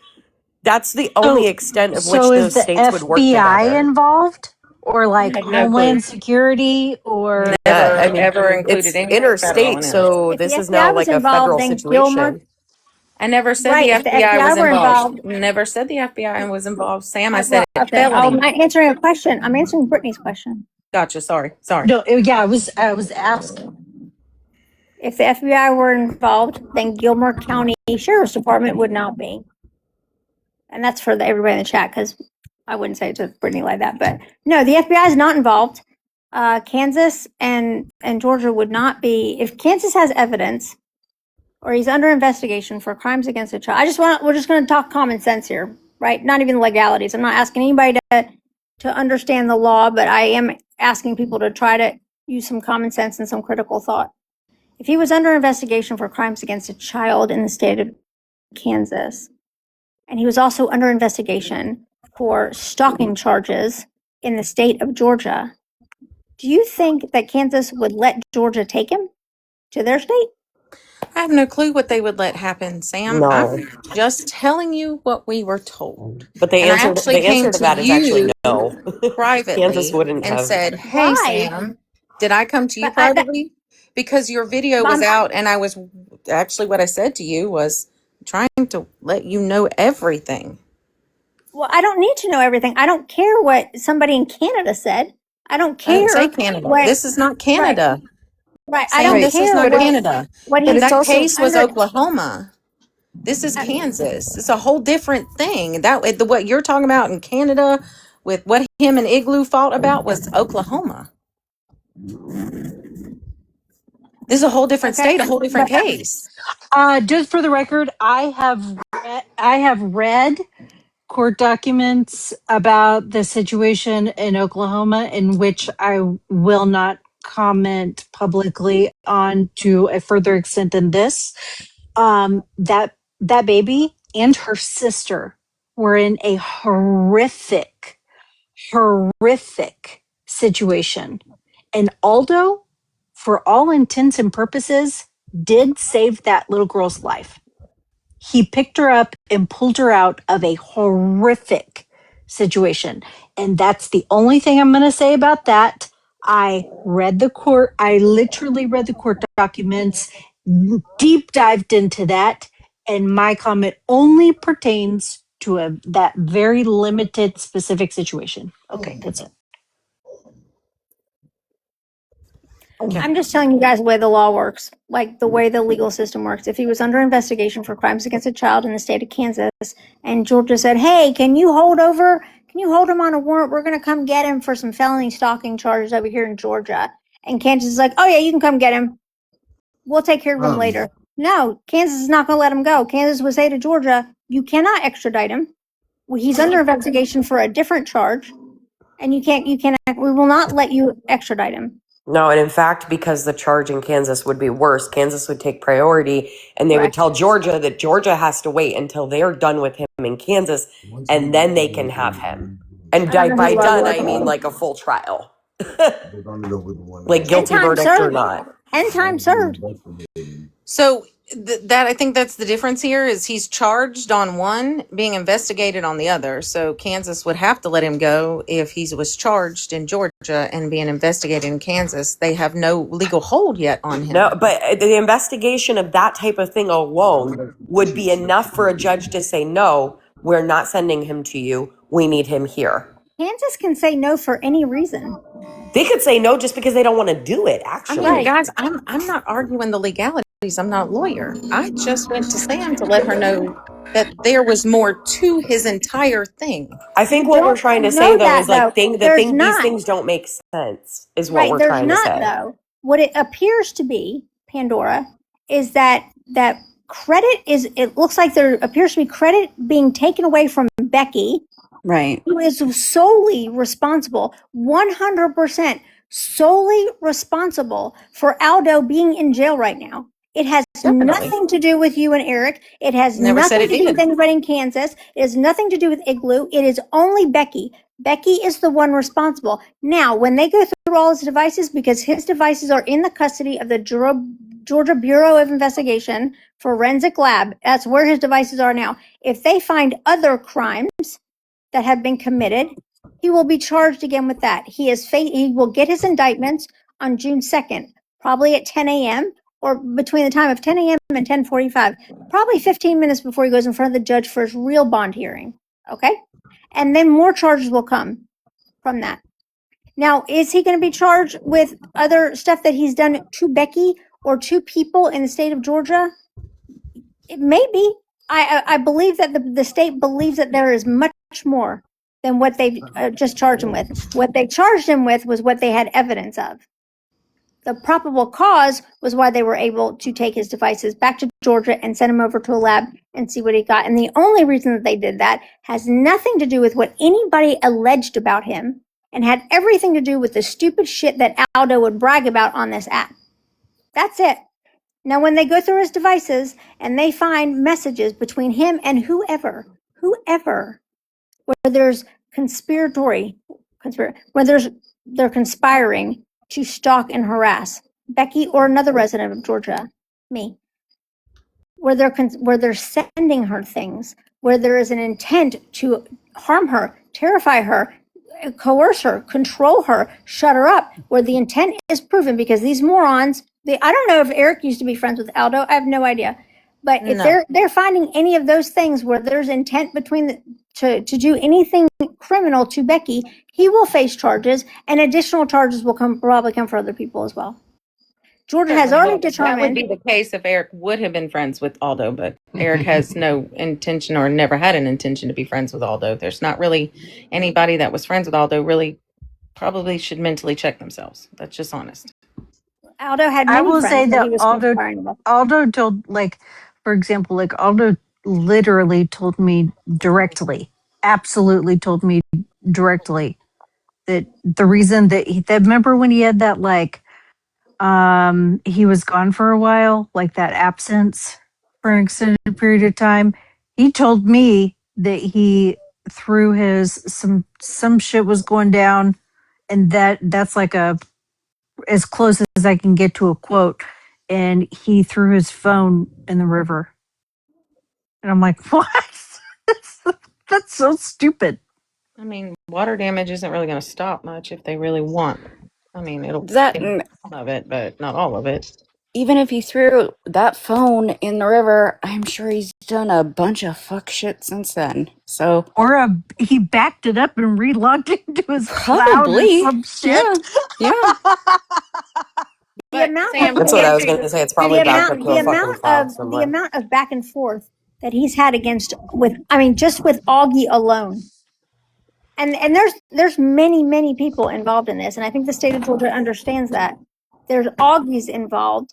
That's the only extent of which those states would work FBI together. involved, or like I have no Homeland clue. Security, or Never, I mean, ever included it's anything federal interstate, in it. so if this the is FBI now was like a involved, federal then situation. Gilmer, I never said right? the If the FBI was FBI were involved. involved, Never said the FBI was involved. Sam, I said okay. felony. I'm answering a question. I'm answering Brittany's question. Gotcha. Sorry. no? Yeah, I was asking. If the FBI were involved, then Gilmer County Sheriff's Department would not be. And that's for everybody in the chat, because I wouldn't say it to Brittany like that. But no, the FBI is not involved. Kansas and Georgia would not be. If Kansas has evidence or he's under investigation for crimes against a child, we're just going to talk common sense here, right? Not even legalities. I'm not asking anybody to understand the law, but I am asking people to try to use some common sense and some critical thought. If he was under investigation for crimes against a child in the state of Kansas, and he was also under investigation for stalking charges in the state of Georgia, do you think that Kansas would let Georgia take him to their state? I have no clue what they would let happen, Sam. No, I'm just telling you what we were told. but And I actually the came answer to to that is actually you no. Kansas privately wouldn't and have. said, "Hey, Why? Sam, did I come to you But privately?" Because your video was I'm, out, and I was actually what I said to you was trying to let you know everything. well, I don't need to know everything. I don't care what somebody in Canada said. I don't I didn't say care Canada. what. This is not Right, Canada. right. I Sam, don't Right. this is care not But it, Canada. what but he's it's That also, case was under. Oklahoma. This is Uh, Kansas. It's a whole different thing. That the what you're talking about in Canada with what him and Igloo fought about was Oklahoma. This is a whole different okay, state, a whole different but case. Just for the record, I have read court documents about the situation in Oklahoma, in which I will not comment publicly on to a further extent than this. That baby and her sister were in a horrific situation, and Aldo, for all intents and purposes, did save that little girl's life. He picked her up and pulled her out of a horrific situation. And that's the only thing I'm going to say about that. I literally read the court documents, deep dived into that, and my comment only pertains to that very limited specific situation. Okay, that's it. Okay. I'm just telling you guys the way the law works, like the way the legal system works. If he was under investigation for crimes against a child in the state of Kansas, and Georgia said, "Hey, can you hold over? Can you hold him on a warrant? We're going to come get him for some felony stalking charges over here in Georgia." And Kansas is like, "Oh yeah, you can come get him. We'll take care of him later." No, Kansas is not going to let him go. Kansas would say to Georgia, "You cannot extradite him. He's under investigation for a different charge, and you can't. We will not let you extradite him." No, and in fact, because the charge in Kansas would be worse, Kansas would take priority and they would Correct. tell Georgia that Georgia has to wait until they're done with him in Kansas and then they can have him. And I don't know who by you are, done, I Lord. mean like a full trial. Like And guilty time verdict or served. not. And time served. So that I think that's the difference here is he's charged on one, being investigated on the other. So Kansas would have to let him go if he was charged in Georgia and being investigated in Kansas. They have no legal hold yet on No, him. but the investigation of that type of thing alone would be enough for a judge to say, no, we're not sending him to you. We need him here. Kansas can say no for any reason. They could say no just because they don't want to do it, I mean, actually. Right. guys, I'm not arguing the legalities. I'm not a lawyer. I just went to Sam to let her know that there was more to his entire thing. I think You what we're don't trying to say know though that is like though. There's these not. things don't make sense is what Right. we're There's trying to not say. though. What it appears to be, Pandora, is that credit is it looks like there appears to be credit being taken away from Becky, right. who is solely responsible, 100% solely responsible for Aldo being in jail right now. It has Definitely. nothing to do with you and Eric. It has Never said nothing it to do with did. anybody in Kansas. It has nothing to do with Igloo. It is only Becky. Becky is the one responsible. Now, when they go through all his devices, because his devices are in the custody of the Georgia Bureau of Investigation Forensic Lab, that's where his devices are now. If they find other crimes that have been committed, he will be charged again with that. He will get his indictments on June 2nd, probably at 10 a.m. or between the time of 10 a.m. and 10:45, probably 15 minutes before he goes in front of the judge for his real bond hearing. Okay? And then more charges will come from that. Now, is he going to be charged with other stuff that he's done to Becky or to people in the state of Georgia? It may be. I believe that the state believes that there is much more than what they've just charged him with. What they charged him with was what they had evidence of. The probable cause was why they were able to take his devices back to Georgia and send him over to a lab and see what he got. And the only reason that they did that has nothing to do with what anybody alleged about him and had everything to do with the stupid shit that Aldo would brag about on this app. That's it. Now, when they go through his devices and they find messages between him and whoever, where there's they're conspiring to stalk and harass Becky or another resident of Georgia, me. where they're sending her things, where there is an intent to harm her, terrify her, coerce her, control her, shut her up, where the intent is proven, because these morons, I don't know if Eric used to be friends with Aldo. I have no idea. But if they're finding any of those things where there's intent to do anything criminal to Becky, he will face charges, and additional charges will probably come for other people as well. Jordan has already determined. That would be the case if Eric would have been friends with Aldo, but Eric has no intention or never had an intention to be friends with Aldo. There's not really anybody that was friends with Aldo really probably should mentally check themselves. That's just honest. Aldo had many I will friends say that he was Aldo told, like, for example, like Aldo literally told me directly, absolutely told me directly that the reason that remember when he had that, like, he was gone for a while, like that absence for an extended period of time. He told me that he threw his some shit was going down, and that's like as close as I can get to a quote. And he threw his phone in the river, and I'm like, what? That's so stupid. I mean, water damage isn't really going to stop much if they really want. I mean, it'll That take some of it, but not all of it. even if he threw that phone in the river, I'm sure he's done a bunch of fuck shit since then. So Or he backed it up and relogged into his cloud or probably, some shit. yeah. the amount Sam, of That's what I was going to say. It's probably backed up to a fucking cloud the somewhere. amount of back and forth that he's had just with Augie alone. And there's many people involved in this, and I think the state of Georgia understands that. There's Augie's involved,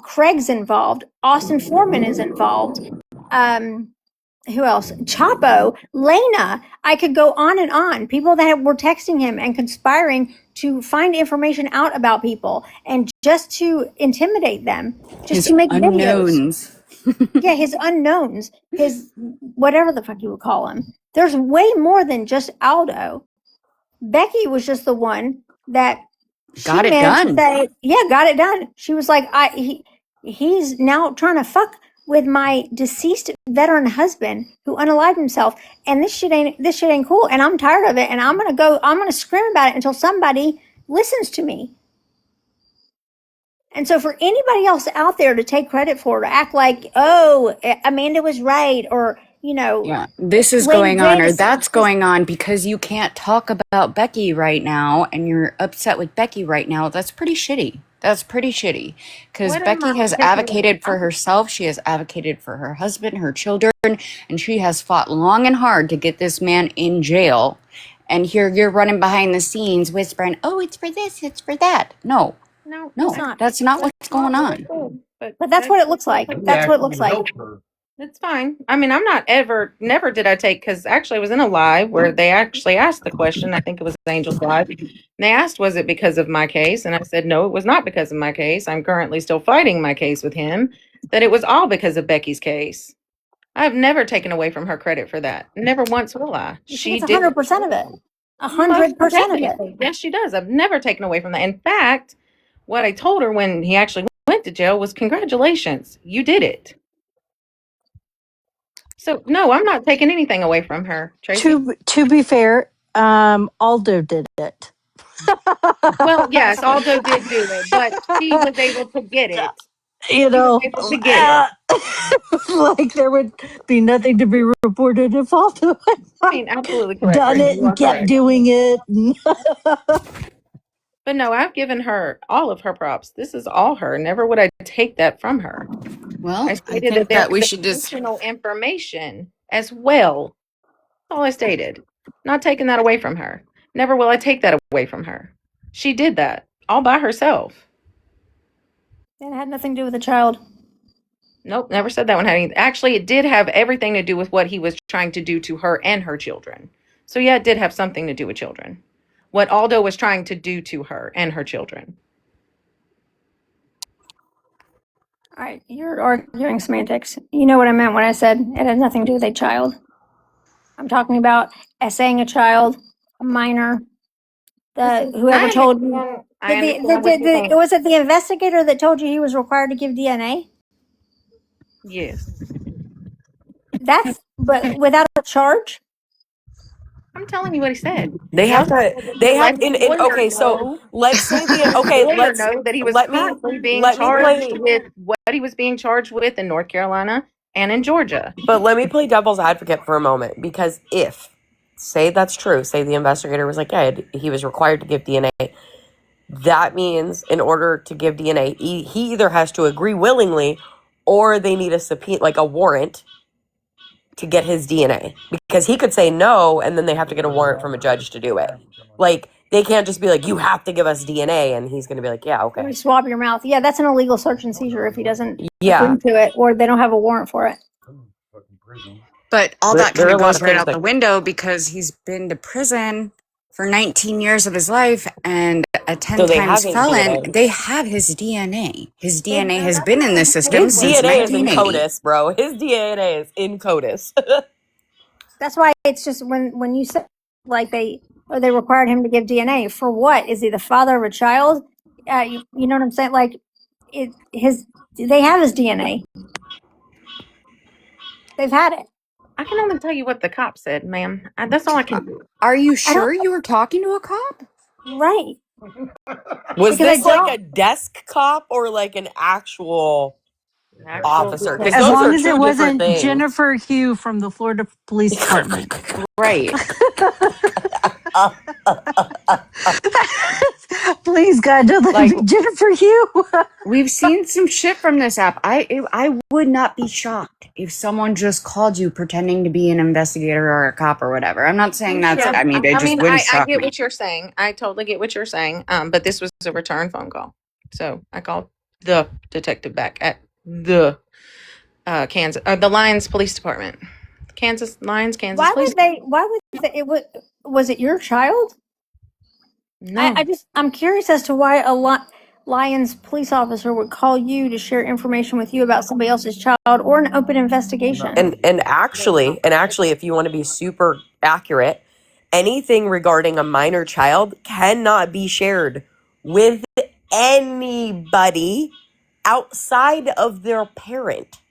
Craig's involved, Austin Foreman is involved, who else? Chapo, Lena. I could go on and on. People that were texting him and conspiring to find information out about people and just to intimidate them, just to make unknowns. Videos. Yeah, his unknowns, his whatever the fuck you would call him. There's way more than just Aldo. Becky was just the one that Got it done. got it done. She was like, he's now trying to fuck with my deceased veteran husband who unalived himself, and this shit ain't cool, and I'm tired of it, and I'm gonna scream about it until somebody listens to me. And so for anybody else out there to take credit for, to act like, oh, Amanda was right, or, yeah, this is going on or that's going on because you can't talk about Becky right now and you're upset with Becky right now, that's pretty shitty. That's pretty shitty because Becky has advocated for herself. She has advocated for her husband, her children, and she has fought long and hard to get this man in jail. And here you're running behind the scenes whispering, oh, it's for this, it's for that. No, that's not what's going on. But that's what it looks like. That's what it looks like. It's fine. I mean, never did I take, because actually I was in a live where they actually asked the question. I think it was Angel's Live. And they asked, was it because of my case? And I said, no, it was not because of my case. I'm currently still fighting my case with him. That it was all because of Becky's case. I've never taken away from her credit for that. Never once will I. She did 100% of it. 100% of it. Yes, she does. I've never taken away from that. In fact, what I told her when he actually went to jail was, congratulations, you did it. So no, I'm not taking anything away from her, Tracy. To be fair, Aldo did it. Well, yes, Aldo did do it, but she was able to get it. Like there would be nothing to be reported if Aldo had absolutely correct. done it and kept doing it. But no, I've given her all of her props. This is all her. Never would I take that from her. Well, I stated that we should just additional information as well. That's all I stated. Not taking that away from her. Never will I take that away from her. She did that all by herself. It had nothing to do with the child. Nope, never said that one had anything. Actually, it did have everything to do with what he was trying to do to her and her children. So yeah, it did have something to do with children. What Aldo was trying to do to her and her children. All right, you're arguing semantics. You know what I meant when I said it had nothing to do with a child. I'm talking about essaying a child, a minor, whoever told you. Was it the investigator that told you he was required to give DNA? Yes. But without a charge? I'm telling you what he said. They have to. They have Let his in lawyer okay. So know. let's say the Let his okay. lawyer Let's know that he was let me currently being let me charged play. with what he was being charged with in North Carolina and in Georgia. But let me play devil's advocate for a moment, because if, say that's true, say the investigator was like, yeah, he was required to give DNA. That means in order to give DNA, he either has to agree willingly, or they need a subpoena, like a warrant, to get his DNA, because he could say no, and then they have to get a warrant from a judge to do it. Like, they can't just be like, you have to give us DNA, and he's going to be like, yeah, Or okay. swab your mouth. Yeah, that's an illegal search and seizure if he doesn't Yeah. agree to it or they don't have a warrant for it. But all that There kind are of a lot goes of right things out that the window because he's been to prison for 19 years of his life and a 10 so they have times his felon. DNA. They have his DNA. His They- DNA has been in the system His since DNA is in 1980. CODIS, bro. His DNA is in CODIS. That's why it's just when you said like they required him to give DNA for what? Is he the father of a child? You know what I'm saying? Like they have his DNA. They've had it. I can only tell you what the cop said, ma'am. That's all I can do. Are you I don't sure you were talking to a cop? right. Was Because I this like a don't. desk cop or like an actual Actual officer? Because As detective. those long are as it two different wasn't things. Jennifer Hugh from the Florida Police Department. Right. Please, God, don't let it Like, be Jennifer Hugh. we've seen some shit from this app. I would not be shocked if someone just called you pretending to be an investigator or a cop or whatever. I'm not saying that's, Yeah, I mean, it just wouldn't I shock get me. what you're saying. I totally get what you're saying. But this was a return phone call, so I called the detective back at the Kansas, the Lyons Police Department, Kansas Lyons, Kansas Why Police. would they? Why would they, it? Was it your child? No, I'm curious as to why Lions police officer would call you to share information with you about somebody else's child or an open investigation. And actually, if you want to be super accurate, anything regarding a minor child cannot be shared with anybody outside of their parent.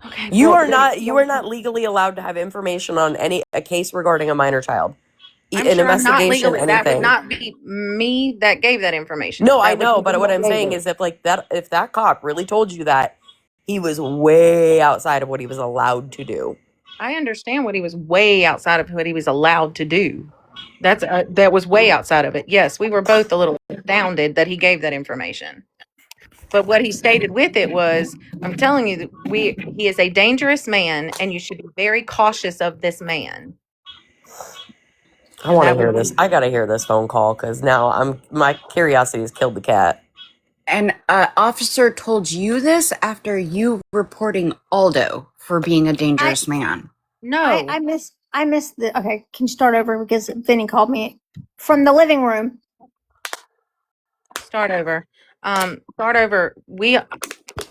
okay, You well, are not legally allowed to have information on a case regarding a minor child. I'm An sure I'm not investigation, legally. That would anything. not be me that gave that information. No, I That would know, be but them what that I'm gave saying it. is if that cop really told you that, he was way outside of what he was allowed to do. I understand what he was way outside of what he was allowed to do. That was way outside of it. Yes, we were both a little astounded that he gave that information. But what he stated with it was, I'm telling you that he is a dangerous man and you should be very cautious of this man. I And want to that hear would this. I gotta hear this phone call because now my curiosity has killed the cat. And an officer told you this after you reporting Aldo for being a dangerous man. no. I missed the. Okay, can you start over because Vinny called me from the living room. Start over. Start over.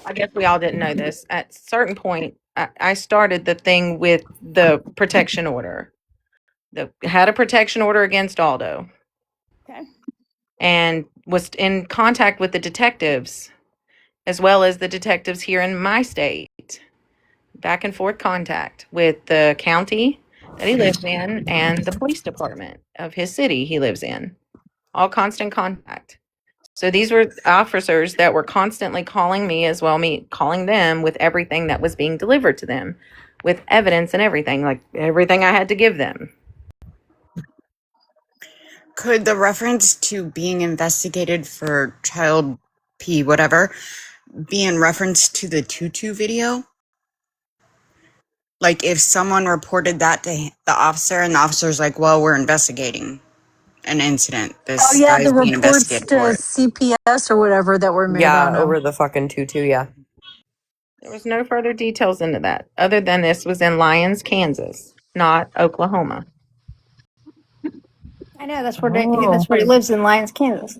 I guess we all didn't know this. At a certain point, I started the thing with the protection order. Had a protection order against Aldo Okay. and was in contact with the detectives as well as the detectives here in my state. Back and forth contact with the county that he lives in and the police department of his city he lives in. All constant contact. So these were officers that were constantly calling me as well, me calling them with everything that was being delivered to them, with evidence and everything, like everything I had to give them. Could the reference to being investigated for child P whatever be in reference to the tutu video? Like if someone reported that to the officer and the officer's like, well, we're investigating an incident. Oh This yeah, guy's the being reports investigated to for it. CPS or whatever that were made Yeah, on him. over the fucking tutu. Yeah. There was no further details into that, other than this was in Lyons, Kansas, not Oklahoma. I know that's Oh, where he lives in Lyons, Kansas.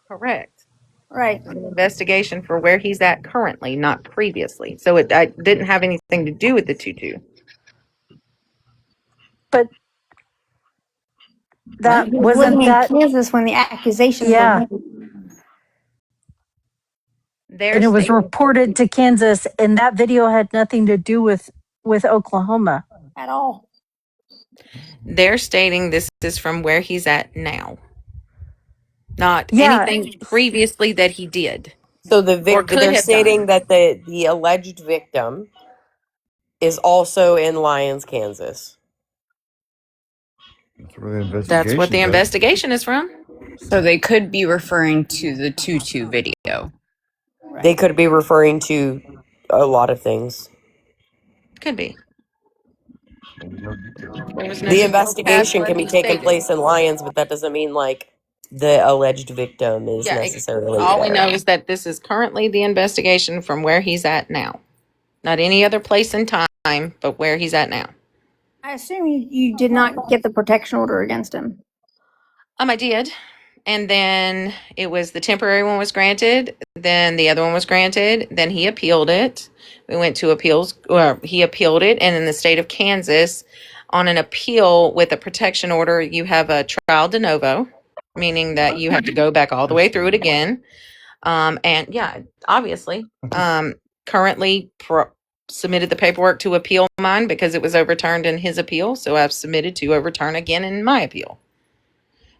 Correct. Right. An investigation for where he's at currently, not previously. So I didn't have anything to do with the tutu. but What? that He was living wasn't in that. Kansas when the accusations were Yeah, made. and it was reported to Kansas, and that video had nothing to do with Oklahoma at all. They're stating this is from where he's at now, not anything previously that he did. So they're stating that the alleged victim is also in Lyons, Kansas. That's what the investigation is from. So they could be referring to the Tutu video. They could be referring to a lot of things. Could be. The investigation can be taking place in Lyons, but that doesn't mean like the alleged victim is necessarily all there. we know is that this is currently the investigation from where he's at now. Not any other place and time, but where he's at now. I assume you did not get the protection order against him. I did. And then it was the temporary one was granted. Then the other one was granted. Then he appealed it. We went to appeals. He appealed it. And in the state of Kansas, on an appeal with a protection order, you have a trial de novo, meaning that you have to go back all the way through it again. And yeah, obviously, currently submitted the paperwork to appeal mine because it was overturned in his appeal. So I've submitted to overturn again in my appeal.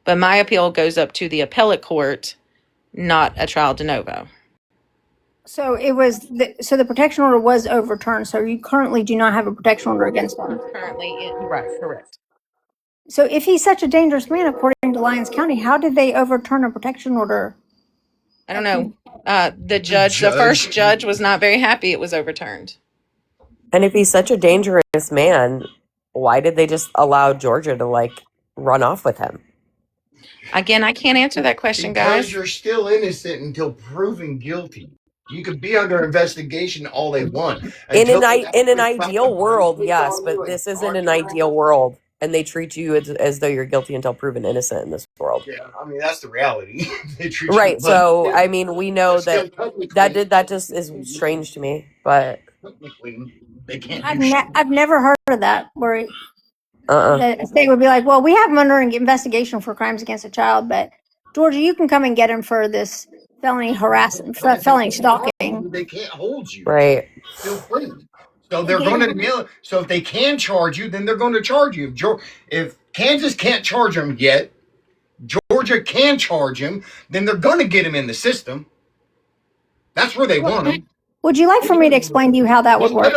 But my appeal goes up to the appellate court, not a trial de novo. So it was the protection order was overturned. So you currently do not have a protection order against him. Right, correct. So if he's such a dangerous man, according to Lyons County, how did they overturn a protection order? I don't know. The first judge was not very happy it was overturned. And if he's such a dangerous man, why did they just allow Georgia to run off with him? Again, I can't answer that question, guys. Because you're still innocent until proven guilty. You could be under investigation all they want. In an ideal world, yes, but this isn't an ideal world. And they treat you as though you're guilty until proven innocent in this world. Yeah, I mean, that's the reality. Right, so, I mean, we know that just is strange to me, but... They can't I've never heard of that, where the state would be like, well, we have him under investigation for crimes against a child, but Georgia, you can come and get him for this felony harassment, felony stalking. They can't hold you. Right. Feel free. So they're going to so if they can charge you, then they're going to charge you. If Kansas can't charge him yet, Georgia can charge him, then they're going to get him in the system. That's where they want him. Would you like for me to explain to you how that would work?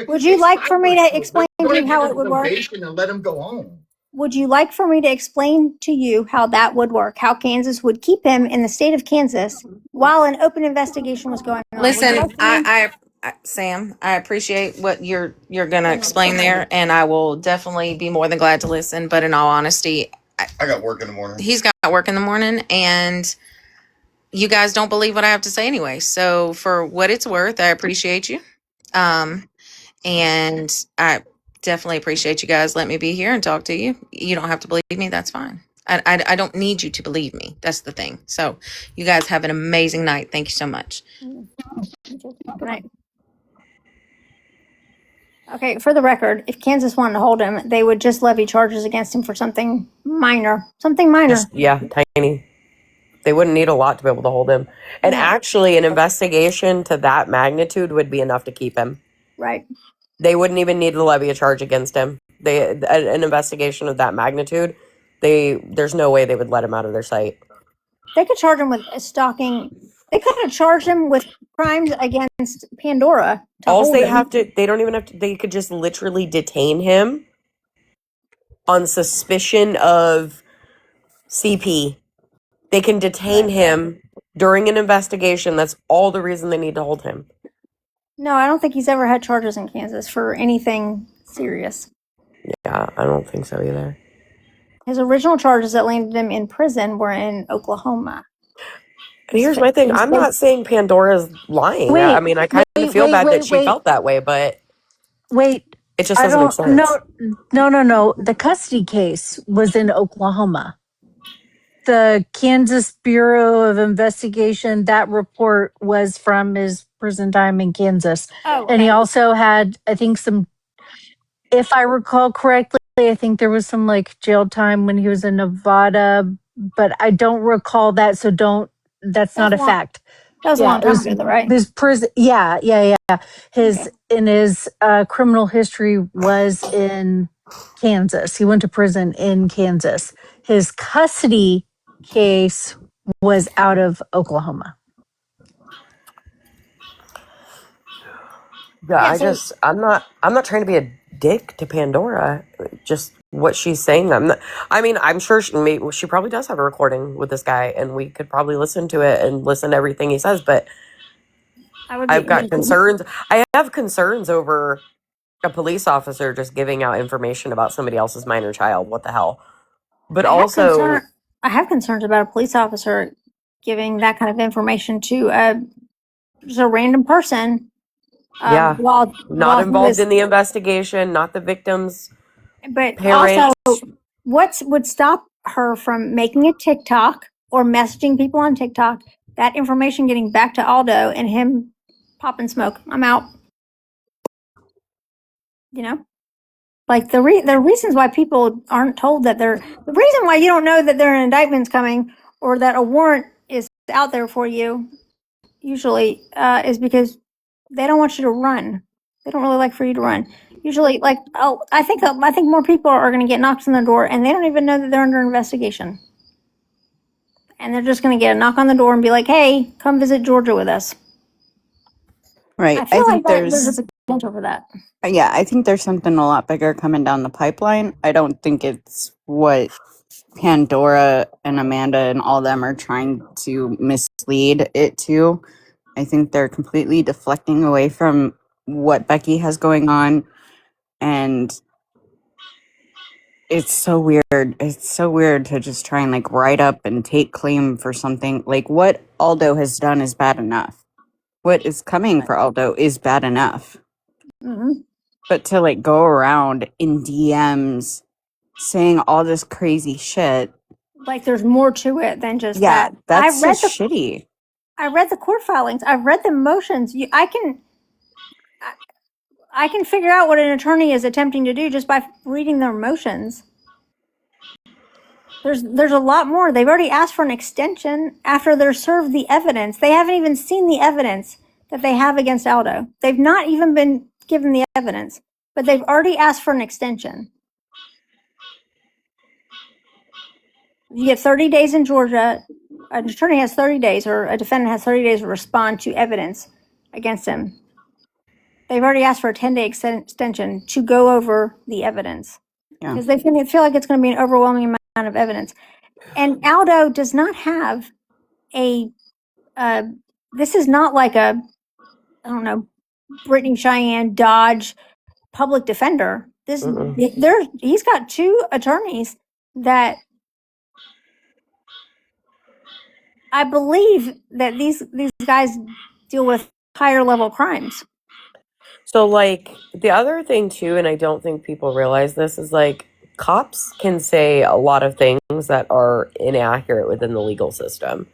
Would you like for me to explain to you how it would work? And let him go home. Would you like for me to explain to you how that would work? How Kansas would keep him in the state of Kansas while an open investigation was going on? Listen, Sam, I appreciate what you're going to explain there, and I will definitely be more than glad to listen. But in all honesty, I got work in the morning. He's got work in the morning, and you guys don't believe what I have to say anyway. So for what it's worth, I appreciate you. And I definitely appreciate you guys letting me be here and talk to you. You don't have to believe me. That's fine. I don't need you to believe me. That's the thing. So you guys have an amazing night. Thank you so much. Good night. Okay, for the record, if Kansas wanted to hold him, they would just levy charges against him for something minor. Tiny. They wouldn't need a lot to be able to hold him. And actually, an investigation to that magnitude would be enough to keep him. Right. They wouldn't even need to levy a charge against him. An investigation of that magnitude, there's no way they would let him out of their sight. They could charge him with stalking. They could have charged him with crimes against Pandora. They could just literally detain him on suspicion of CP. They can detain him during an investigation. That's all the reason they need to hold him. No, I don't think he's ever had charges in Kansas for anything serious. Yeah, I don't think so either. His original charges that landed him in prison were in Oklahoma. And here's my thing. I'm not saying Pandora's lying. I kind of feel bad that she felt that way, but... Wait. It just doesn't make sense. No. The custody case was in Oklahoma. The Kansas Bureau of Investigation, that report was from his prison time in Kansas. Oh, okay. And he also had, I think, if I recall correctly, I think there was some jail time when he was in Nevada, but I don't recall that. So that's not a fact. That was a long time ago, though, right? His prison, yeah. His criminal history was in Kansas. He went to prison in Kansas. His custody case was out of Oklahoma. Yeah, I'm not trying to be a dick to Pandora. Just what she's saying. I'm sure she probably does have a recording with this guy, and we could probably listen to it and listen to everything he says. But I've got concerns. I have concerns over a police officer just giving out information about somebody else's minor child. What the hell? But I have concerns about a police officer giving that kind of information to just a random person. While not involved in the investigation, not the victims. But parents. Also, what would stop her from making a TikTok or messaging people on TikTok, that information getting back to Aldo and him popping smoke? I'm out. You know? Like the reasons why people aren't told that the reason why you don't know that there are indictments coming or that a warrant is out there for you usually is because they don't want you to run. They don't really like for you to run. Usually, I think more people are going to get knocks on the door and they don't even know that they're under investigation. And they're just going to get a knock on the door and be like, "Hey, come visit Georgia with us." Right. I think there's a potential for that. Yeah, I think there's something a lot bigger coming down the pipeline. I don't think it's what Pandora and Amanda and all them are trying to mislead it to. I think they're completely deflecting away from what Becky has going on. And it's so weird. It's so weird to just try and write up and take claim for something. Like what Aldo has done is bad enough. What is coming for Aldo is bad enough. Mm-hmm. But to go around in DMs saying all this crazy shit. Like there's more to it than just that. That's just shitty. I read the court filings. I've read the motions. I can figure out what an attorney is attempting to do just by reading their motions. There's a lot more. They've already asked for an extension after they're served the evidence. They haven't even seen the evidence that they have against Aldo. They've not even been given the evidence, but they've already asked for an extension. You get 30 days in Georgia. An attorney has 30 days, or a defendant has 30 days to respond to evidence against him. They've already asked for a 10-day extension to go over the evidence because they feel like it's going to be an overwhelming amount of evidence. And Aldo does not have this is not like a, I don't know, Brittany Cheyenne Dodge public defender. He's got two attorneys that I believe that these guys deal with higher level crimes. So the other thing too, and I don't think people realize this, is cops can say a lot of things that are inaccurate within the legal system.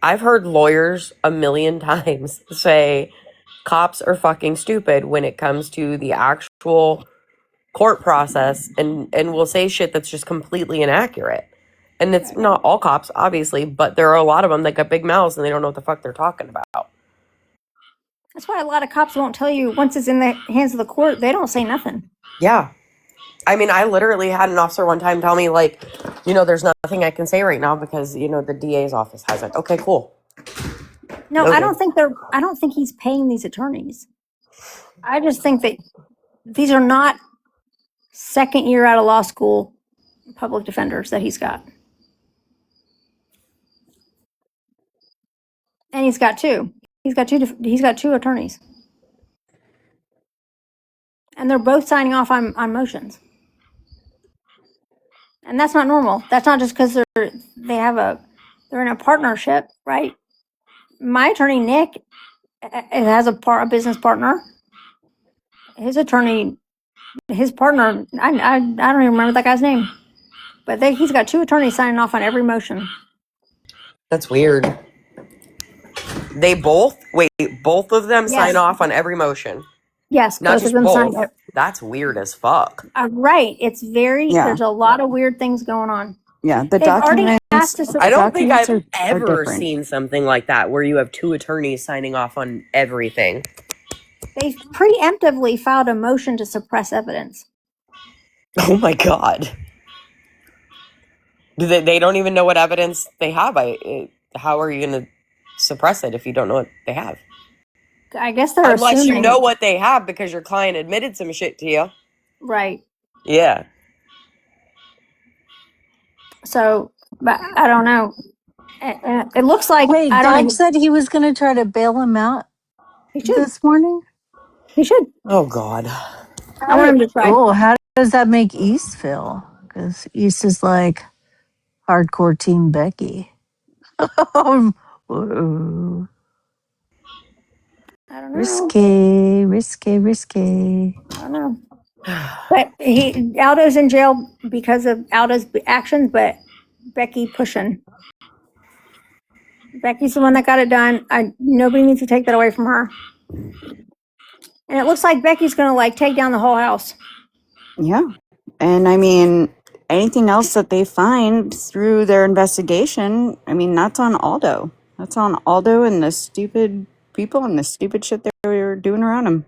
I've heard lawyers a million times say cops are fucking stupid when it comes to the actual court process and will say shit that's just completely inaccurate. And it's not all cops, obviously, but there are a lot of them that got big mouths and they don't know what the fuck they're talking about. That's why a lot of cops won't tell you once it's in the hands of the court, they don't say nothing. Yeah. I mean, I literally had an officer one time tell me, there's nothing I can say right now because, the DA's office has it. Okay, cool. No, okay. I don't think he's paying these attorneys. I just think that these are not second year out of law school public defenders that he's got. And he's got two. He's got two attorneys. And they're both signing off on motions. And that's not normal. That's not just because they're in a partnership, right? My attorney, Nick, has a business partner. His partner, I don't even remember that guy's name. But he's got two attorneys signing off on every motion. That's weird. Both of them sign off on every motion. Yes, not both just of them both. sign. That's weird as fuck. Right. It's there's a lot of weird things going on. Yeah, the They've already documents. asked us. I don't think Documents I've are ever different. seen something like that where you have two attorneys signing off on everything. They've preemptively filed a motion to suppress evidence. Oh my God. They don't even know what evidence they have. How are you going to suppress it if you don't know what they have? I guess they're Unless assuming. you know what they have because your client admitted some shit to you. Right. Yeah. So, but I don't know. It looks like Wait, I don't Dad even. said he was going to try to bail him out He should. this morning. He should. Oh God. I want him to try. Oh, how does that make East feel? Because East is like hardcore Team Becky. Whoa. I don't know. Risky, risky, risky. I don't know. But Aldo's in jail because of Aldo's actions, but Becky pushing. Becky's the one that got it done. Nobody needs to take that away from her. And it looks like Becky's going to like take down the whole house. Yeah. And I mean, anything else that they find through their investigation, I mean, that's on Aldo. That's on Aldo and the stupid people and the stupid shit they were doing around him.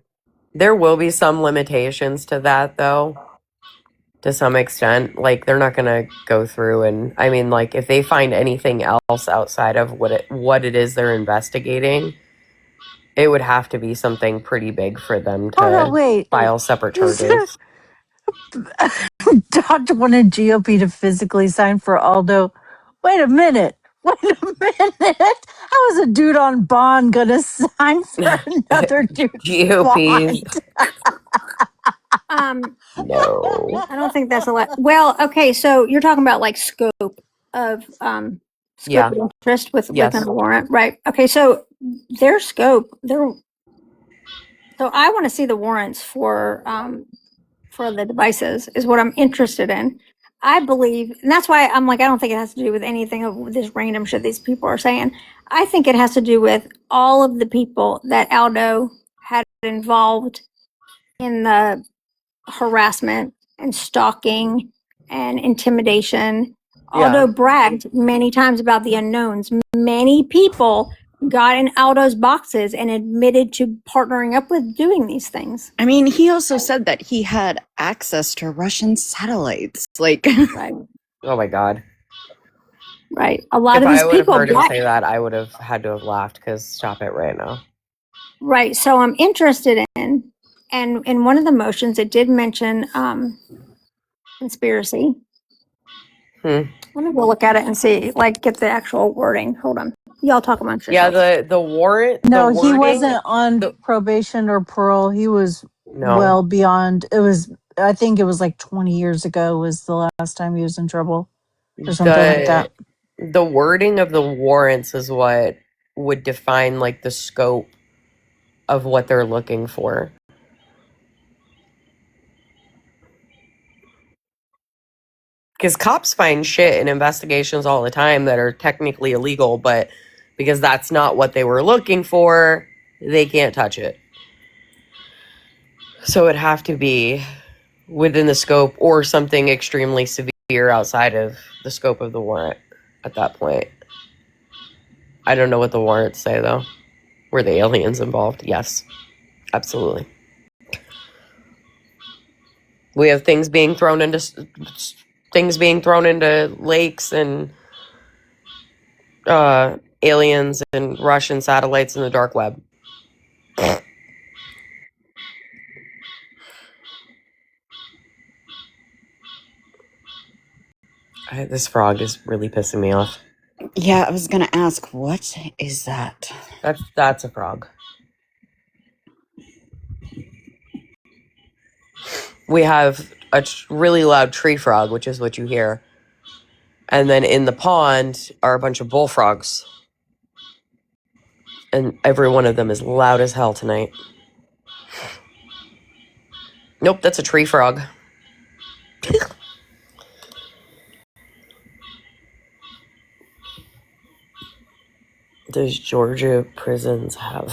There will be some limitations to that, though, to some extent. Like, they're not going to go through and, I mean, like, if they find anything else outside of what it is they're investigating, it would have to be something pretty big for them to wait. file separate charges. Dodge wanted GOP to physically sign for Aldo. Wait a minute. Wait a minute. How is a dude on bond going to sign for another dude's GOP's. bond? No. I don't think that's a lot. Well, okay, so you're talking about like scope of Yeah. of interest within Yes. a warrant, right? Okay, so their scope, so I want to see the warrants for the devices is what I'm interested in. I believe, and that's why I'm like, I don't think it has to do with anything of this random shit these people are saying. I think it has to do with all of the people that Aldo had involved in the harassment and stalking and intimidation. Yeah. Aldo bragged many times about the unknowns. Many people got in Aldo's boxes and admitted to partnering up with doing these things. I mean, he also said that he had access to Russian satellites. Like, Right. Oh my God. Right. A lot If of these I would have people heard him say that, I would have had to have laughed because stop it right now. Right. So I'm interested in, and in one of the motions, it did mention conspiracy. Hmm. Let me go look at it and see, like, get the actual wording. Hold on. Y'all talk amongst Yeah, yourselves. the warrant. No, the he wording, wasn't on probation or parole. He was No. well beyond. It was, I think it was like 20 years ago was the last time he was in trouble or something like that. The wording of the warrants is what would define like the scope of what they're looking for. Because cops find shit in investigations all the time that are technically illegal, but because that's not what they were looking for, they can't touch it. So it'd have to be within the scope or something extremely severe outside of the scope of the warrant at that point. I don't know what the warrants say, though. Were the aliens involved? Yes, absolutely. We have things being thrown into lakes and aliens and Russian satellites in the dark web. This frog is really pissing me off. yeah, I was gonna ask, what is that? That's a frog. We have a really loud tree frog, which is what you hear. And then in the pond are a bunch of bullfrogs. And every one of them is loud as hell tonight. Nope, that's a tree frog. Does Georgia prisons have...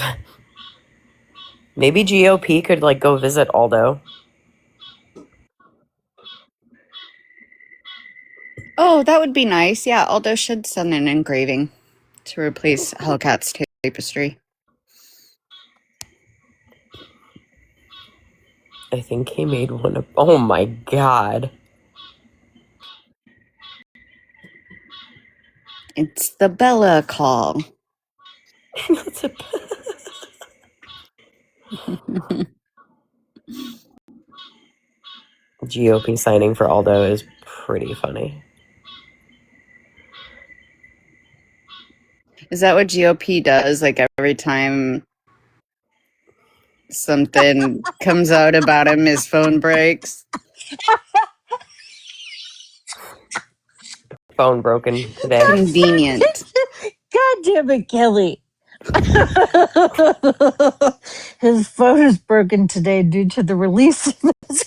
Maybe GOP could like go visit Aldo. Oh, that would be nice. Yeah, Aldo should send an engraving to replace Hellcat's tapestry. I think he made one of. Oh my god. It's the Bella call. GOP signing for Aldo is pretty funny. Is that what GOP does? Like every time something comes out about him, his phone breaks? Phone broken today. Convenient. God damn it, Kelly. His phone is broken today due to the release of his.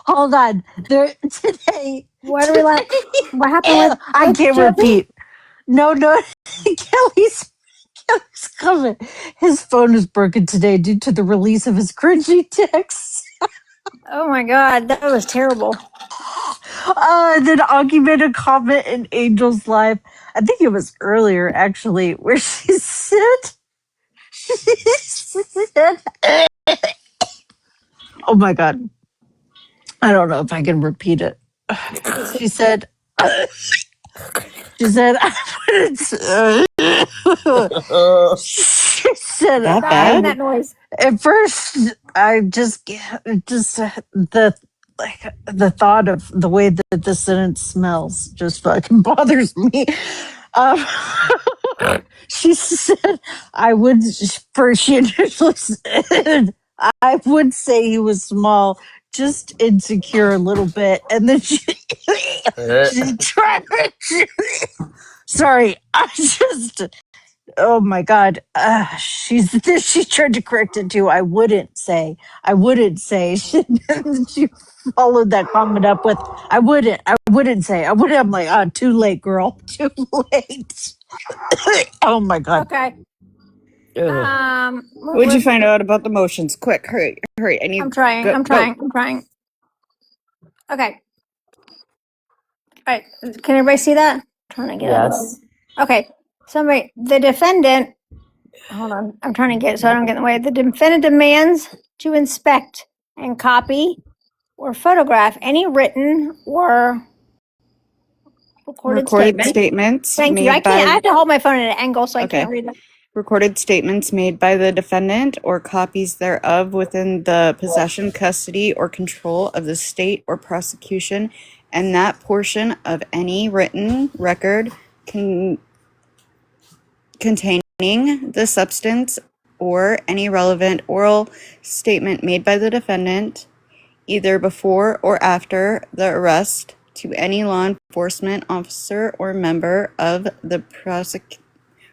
Hold on. There today. What are we like? What happened I with can't Joby? repeat. No, Kelly's coming. His phone is broken today due to the release of his cringy texts. Oh my god, that was terrible. Then Augie made a comment in Angel's Live. I think it was earlier, actually, where she said, oh my god. I don't know if I can repeat it. She said, I wouldn't. She said, That Stop making bad? that noise. at first, I just the thought of the way that the sentence smells just fucking bothers me. Um, she said, I would, first she initially said, I would say he was small, just insecure a little bit. And then she tried, sorry, I just, oh my God. She tried to correct it too. I wouldn't say, she followed that comment up with, I wouldn't say, I'm like, oh, too late, girl, too late. Oh my God. Okay. What'd you find out about the motions? Quick, hurry. I need. I'm trying. Go. Okay. All right. Can everybody see that? I'm trying to get out of Yes. the way. Okay. Somebody, the defendant. Hold on. I'm trying to get it so I don't get in the way. The defendant demands to inspect and copy or photograph any written or recorded Statements Thank you. made I can't. I by have to hold my phone at an angle so I Okay. can't read it. recorded statements made by the defendant or copies thereof within the possession, custody, or control of the state or prosecution, and that portion of any written record containing the substance or any relevant oral statement made by the defendant, either before or after the arrest, to any law enforcement officer or member of the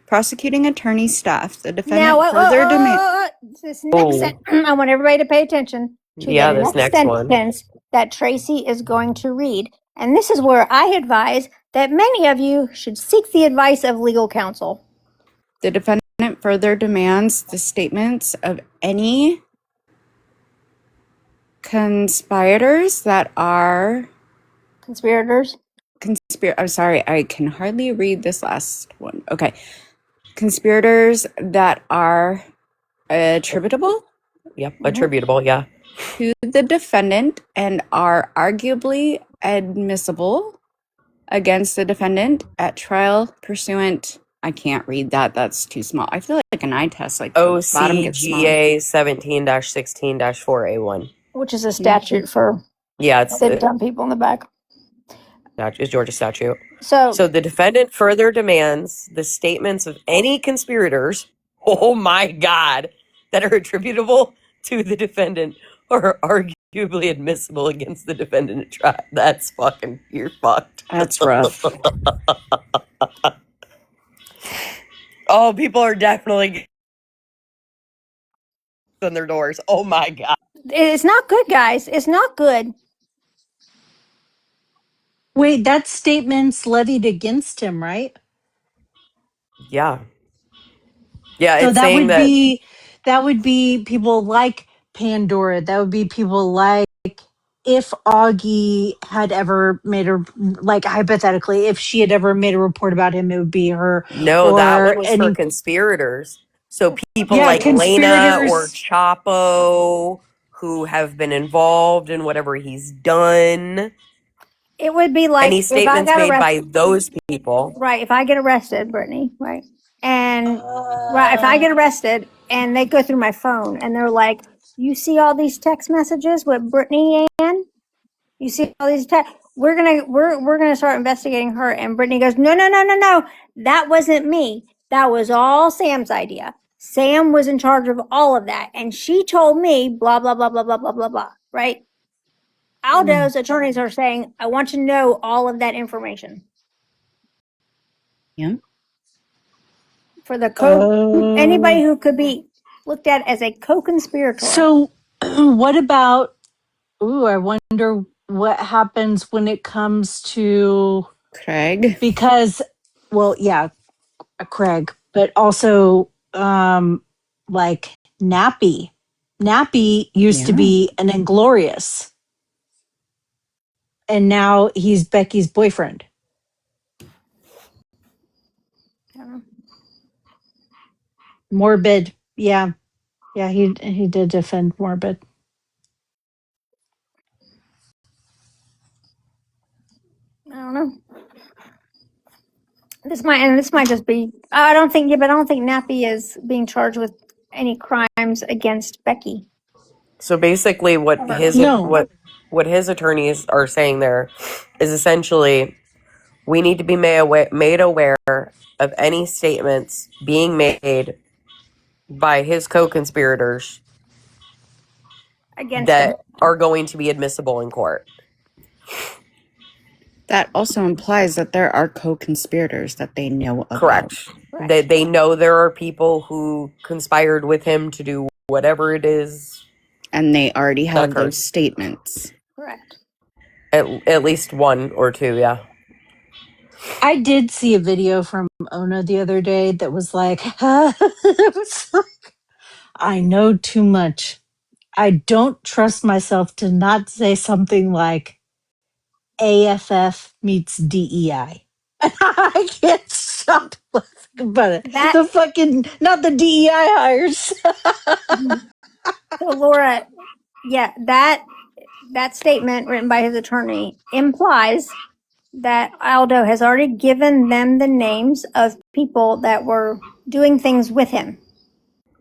prosecuting attorney's staff. The defendant Now, further demands. this next sentence, I want everybody to pay attention to Yeah, the this next next one. sentence that Tracy is going to read. And this is where I advise that many of you should seek the advice of legal counsel. The defendant further demands the statements of any conspirators that are Conspirators. I'm sorry, I can hardly read this last one. Okay. Conspirators that are attributable Yep, attributable, yeah. to the defendant and are arguably admissible against the defendant at trial pursuant. I can't read that. That's too small. I feel like an eye test, like the bottom gets small. OCGA 17-16-4A1. Which is a statute for Yeah, it's the dumb people in the back. it's Georgia statute. So the defendant further demands the statements of any conspirators, oh my God, that are attributable to the defendant or arguably admissible against the defendant at trial. That's fucking, you're fucked. That's rough. Oh, people are definitely on their doors. Oh my God. it's not good, guys. It's not good. Wait, that statement's levied against him, right? Yeah. Yeah, So it's saying that would be people like Pandora. That would be people like if Augie had ever made a, like, hypothetically, if she had ever made a report about him, it would be her. No, that one Or was for any, conspirators. So people yeah, like Lena or conspirators. Chapo who have been involved in whatever he's done. It would be like Any if I statements got made by arrested, those people. right? If I get arrested, Brittany, right? And right, if I get arrested and they go through my phone and they're like, "You see all these text messages with Brittany Ann? You see all these text? We're gonna start investigating her." And Brittany goes, "No, no, no, no, no. That wasn't me. That was all Sam's idea. Sam was in charge of all of that, and she told me blah blah blah blah blah blah blah blah." Right? Aldo's attorneys are saying, "I want to know all of that information." Yeah. For the anybody Oh. who could be looked at as a co-conspirator. So, what about? Ooh, I wonder what happens when it comes to, Craig. because, well, yeah, Craig, but also like Nappy. Nappy used to Yeah. be an Inglorious, and now he's Becky's boyfriend. Morbid, yeah, yeah. He did defend Morbid. I don't know. This might just be. I don't think. Yeah, but I don't think Nappy is being charged with any crimes against Becky. So basically No, what his attorneys are saying there is essentially we need to be made aware of any statements being made by his co-conspirators Against him. that are going to be admissible in court. That also implies that there are co-conspirators that they know about. Correct. They know there are people who conspired with him to do whatever it is. And they already have occurred. those statements. Correct. At least one or two, yeah. I did see a video from Ona the other day that was like, it was like, I know too much. I don't trust myself to not say something like AFF meets DEI. I can't stop laughing about it. That The fucking, not the DEI hires. so Laura, yeah, that statement written by his attorney implies that Aldo has already given them the names of people that were doing things with him.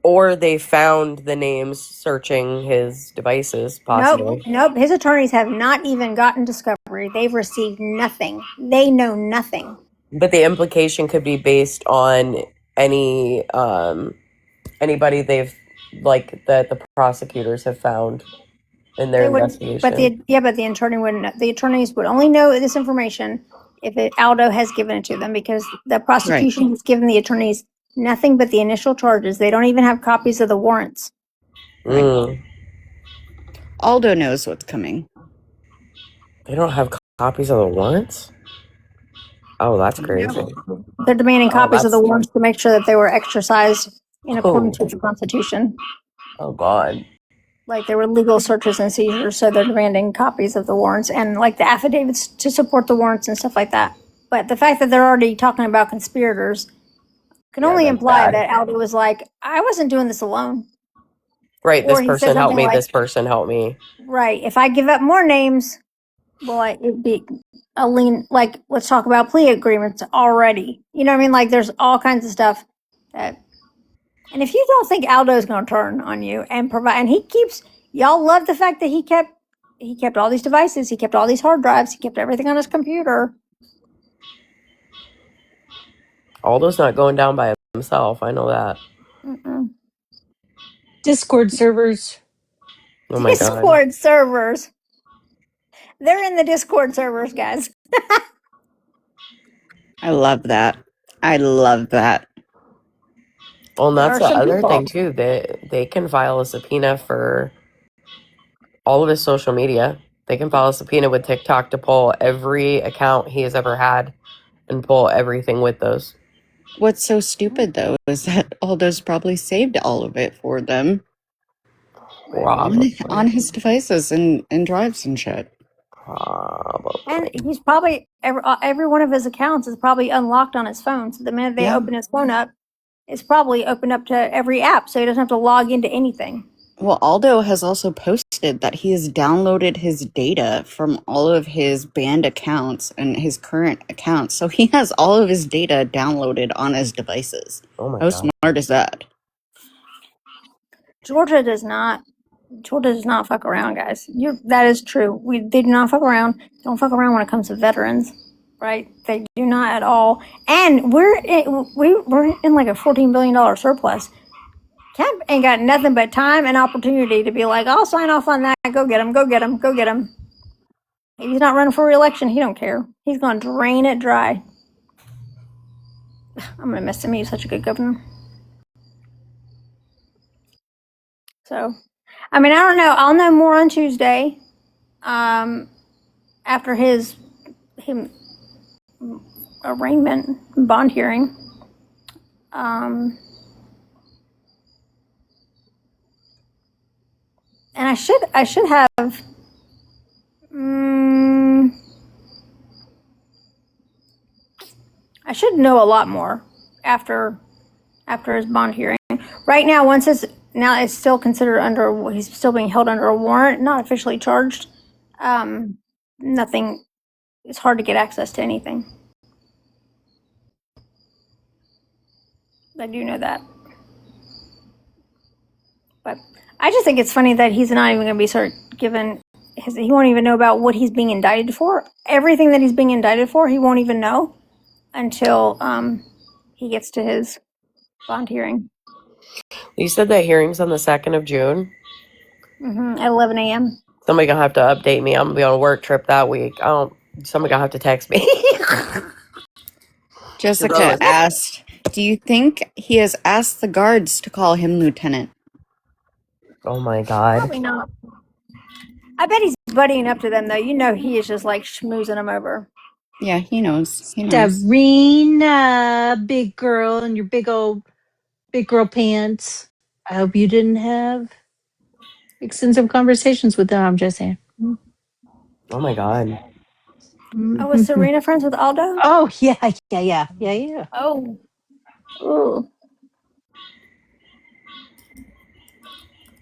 Or they found the names searching his devices, possibly. Nope. His attorneys have not even gotten discovery. They've received nothing. They know nothing. But the implication could be based on anybody they've that the prosecutors have found in their investigation. But the attorney wouldn't know. The attorneys would only know this information if Aldo has given it to them, because the prosecution has given the attorneys nothing but the initial charges. They don't even have copies of the warrants. Mm. Aldo knows what's coming. They don't have copies of the warrants? Oh, that's crazy. They're demanding copies of the warrants to make sure that they were exercised in accordance with the Constitution. Oh, God. Like there were legal searches and seizures, so they're demanding copies of the warrants and like the affidavits to support the warrants and stuff like that. But the fact that they're already talking about conspirators can only imply that Aldo was like, I wasn't doing this alone. Right, Or this he said person helped something me, like- this person helped me. Right. If I give up more names, well, it'd be a lean, like, let's talk about plea agreements already. You know what I mean? Like, there's all kinds of stuff that, and if you don't think Aldo's going to turn on you and provide, and y'all love the fact that he kept all these devices, he kept all these hard drives, he kept everything on his computer. Aldo's not going down by himself. I know that. Mm-mm. Discord servers. Oh my God. Discord servers. They're in the Discord servers, guys. I love that. I love that. Well, and that's There the are some other people. thing too. They can file a subpoena for all of his social media. They can file a subpoena with TikTok to pull every account he has ever had and pull everything with those. What's so stupid though is that Aldo's probably saved all of it for them. on his devices and drives and shit. Probably. And he's probably every one of his accounts is probably unlocked on his phone. So the minute they open his phone up, it's probably opened up to every app, so he doesn't have to log into anything. Well, Aldo has also posted that he has downloaded his data from all of his banned accounts and his current accounts. So he has all of his data downloaded on his devices. Oh my How God. smart is that? Georgia does not fuck around, guys. That is true. They do not fuck around. They don't fuck around when it comes to veterans, right? They do not at all. And we're in like a $14 billion surplus. Cap ain't got nothing but time and opportunity to be like, I'll sign off on that. Go get him. Go get him. Go get him. If he's not running for re-election, he don't care. He's going to drain it dry. I'm going to miss him. He's such a good governor. So, I mean, I don't know. I'll know more on Tuesday. After him arraignment bond hearing. And I should have I should know a lot more after his bond hearing. Right now, it's still considered he's still being held under a warrant, not officially charged. Nothing. It's hard to get access to anything. I do know that. But I just think it's funny that he's not even going to be given. He won't even know about what he's being indicted for. Everything that he's being indicted for, he won't even know until he gets to his bond hearing. You said that hearing's on the 2nd of June? At 11 a.m. Somebody gonna have to update me. I'm gonna be on a work trip that week. Somebody gonna have to text me. Jessica asked, do you think he has asked the guards to call him lieutenant? Oh my God. Probably not. I bet he's buddying up to them, though. You know, he is just like schmoozing them over. Yeah, he knows. Serena, big girl, and your big girl pants. I hope you didn't have extensive conversations with them. I'm just saying. Oh my God. Oh, was Serena friends with Aldo? Oh, yeah. Oh. Ooh.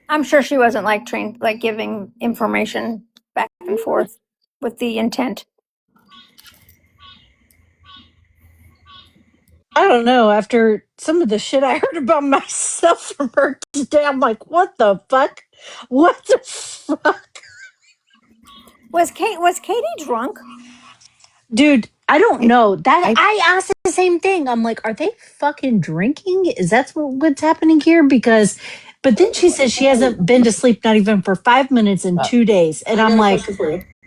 I'm sure she wasn't like trained, like giving information back and forth with the intent. I don't know. After some of the shit I heard about myself from her today, I'm like, what the fuck? What the fuck? Was Katie drunk? Dude, I don't know. I asked the same thing. I'm like, are they fucking drinking? Is that what's happening here? But then she says she hasn't been to sleep not even for 5 minutes in 2 days. And I'm like,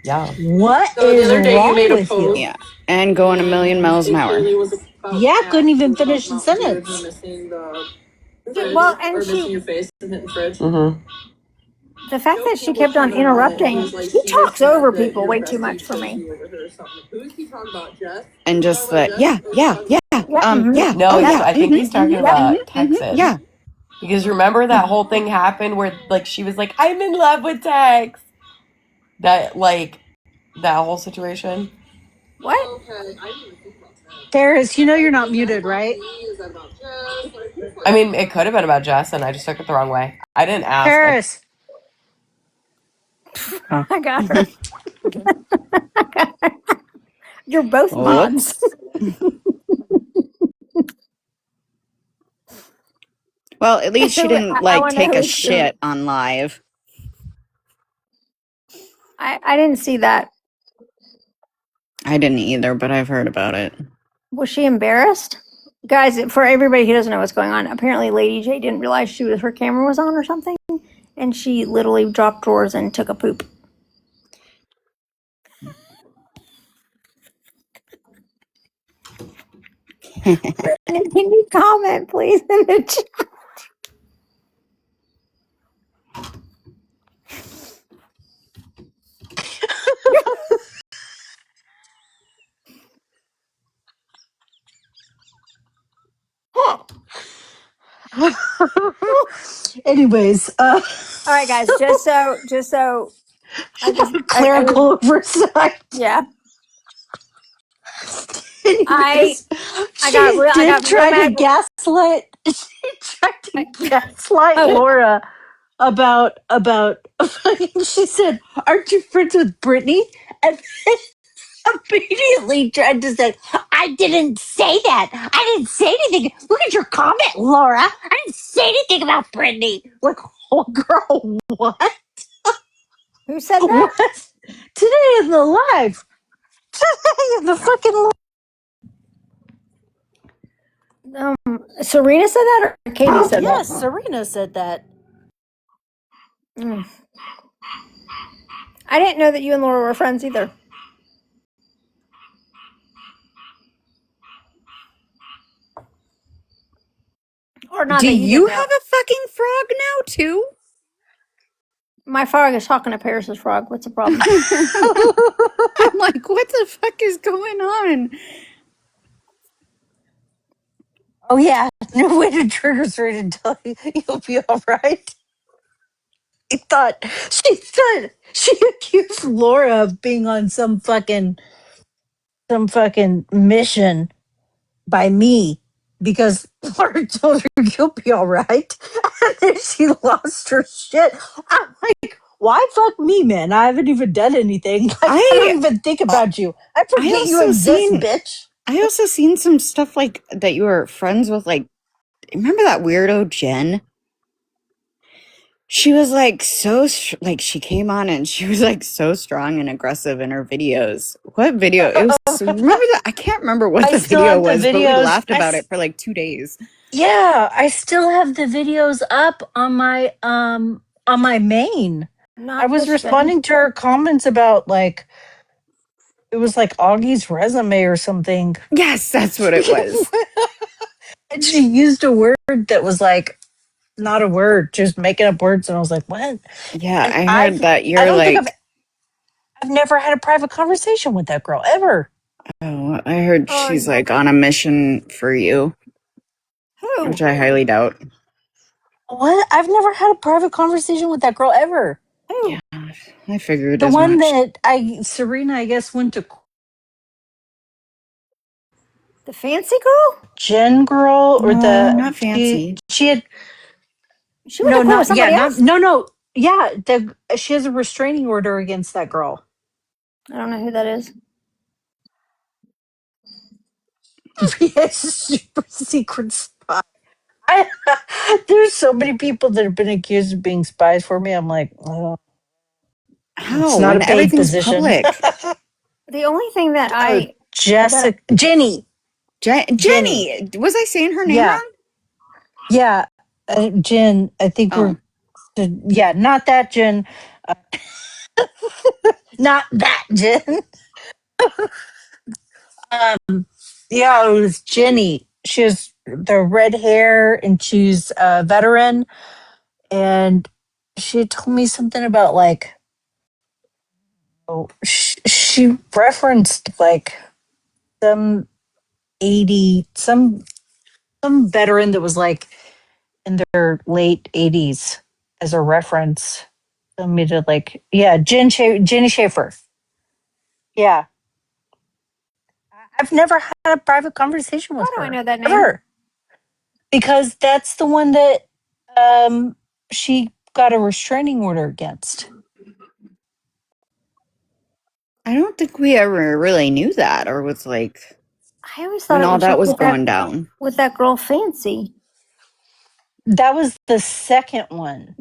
yeah. What is wrong with you? Yeah, and going a million miles an hour. Yeah, couldn't even finish the sentence. Well, and the fact that she kept on interrupting, he talks over people way too much for me. And just that, yeah. No, I think he's talking about Texas. Yeah. Because remember that whole thing happened where like she was like, I'm in love with Tex. That whole situation. What? Ferris, you know you're not muted, right? I mean, it could have been about Jess, and I just took it the wrong way. I didn't ask. Ferris. I got her. You're both mods. Well, at least she didn't take a shit on live. I didn't see that. I didn't either, but I've heard about it. Was she embarrassed? Guys, for everybody who doesn't know what's going on, apparently Lady J didn't realize her camera was on or something, and she literally dropped drawers and took a poop. Can you comment, please, in the chat? Anyways, All right, guys. Just so I just clerical oversight. yeah. Anyways, I got she did real try to mad. gaslight. She tried to gaslight Oh, Laura about. She said, "Aren't you friends with Brittany?" And then immediately tried to say, "I didn't say that. I didn't say anything. Look at your comment, Laura. I didn't say anything about Brittany." Like, oh, girl, what? who said that? What? Today in the live. Today in the fucking Serena said that or Katie said yes, that? Serena said that. Mm. I didn't know that you and Laura were friends either. Or not Do that you you didn't have know. a fucking frog now too? My frog is talking to Paris's frog. What's the problem? I'm like, what the fuck is going on? Oh yeah, no way to trigger Serena to tell you you'll be all right. She accused Laura of being on some fucking mission by me because Laura told her you'll be all right, and then she lost her shit. I'm like, why fuck me, man? I haven't even done anything. Like, I don't I even think about you. I I forget you also exist, seen bitch. I also seen some stuff like that you were friends with, like, remember that weirdo Jen? She was like like she came on and she was like so strong and aggressive in her videos. What video? It was remember that I can't remember what I the still video have the was, but we videos. laughed about it for like 2 days. Yeah, I still have the videos up on my main. I Not was this thing. responding to her comments about like it was like Augie's resume or something. Yes, that's what it was. And she used a word that was like not a word, just making up words, and I was like, "What?" Yeah, And I heard that I you're don't think like, I've never had a private conversation with that girl ever. oh, I heard Oh, she's like on a mission for you, who? which I highly doubt. What? I've never had a private conversation with that girl ever. Who? Yeah, I figured The as one much. that Serena, I guess, went to The fancy girl? Jen girl or No, the not fancy. she had She went no, to court with somebody else? no. Yeah, she has a restraining order against that girl. I don't know who that is. Yes, super secret spy. I, there's so many people that have been accused of being spies for me. I'm like, oh, it's How? not a When paid everything's position. public. The only thing that Oh, that Jenny. Jenny, was I saying her name Yeah, wrong? yeah. Jen, I think Oh, yeah, not that Jen. Uh, not that Jen. Yeah, it was Jenny. She has the red hair and she's a veteran. And she had told me something about like, oh, she referenced like some 80, some veteran that was like in their late 80s as a reference. Told me to like, yeah, Jenny Schaefer. Yeah. I've never had a private conversation why with do I her know that name? ever because that's the one that um, she got a restraining order against. I don't think we ever really knew that, or was like I always thought when it all was that just was going down. with that girl Fancy. That was the second one.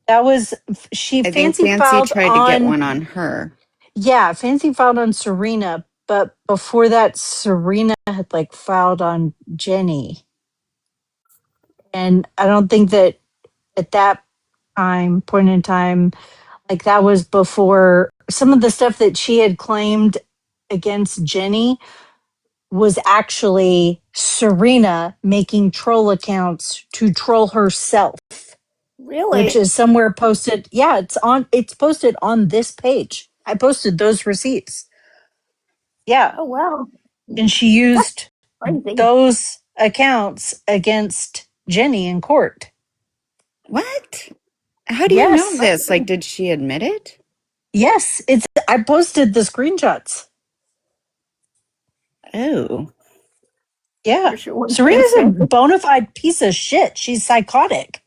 That was she I think fancy Fancy filed tried to get on one on her. yeah, fancy filed on Serena, but before that Serena had like filed on Jenny. And I don't think that at that point in time, like that was before some of the stuff that she had claimed against Jenny was actually Serena making troll accounts to troll herself, which Really? is somewhere posted. Yeah, it's posted on this page. I posted those receipts. Yeah. Oh well. And she That's used crazy. those accounts against Jenny in court. What? How do you know Yes. this? Like, did she admit it? Yes, I posted the screenshots. Oh. Yeah. Sure wouldn't think Serena's a so. bona fide piece of shit. She's psychotic.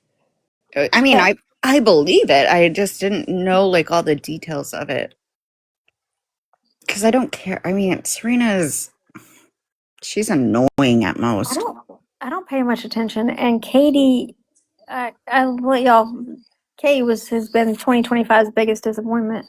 I mean, I believe it. I just didn't know like all the details of it. Because I don't care. I mean, she's annoying at most. I don't pay much attention. And Katie, I let y'all. Katie has been 2025's biggest disappointment.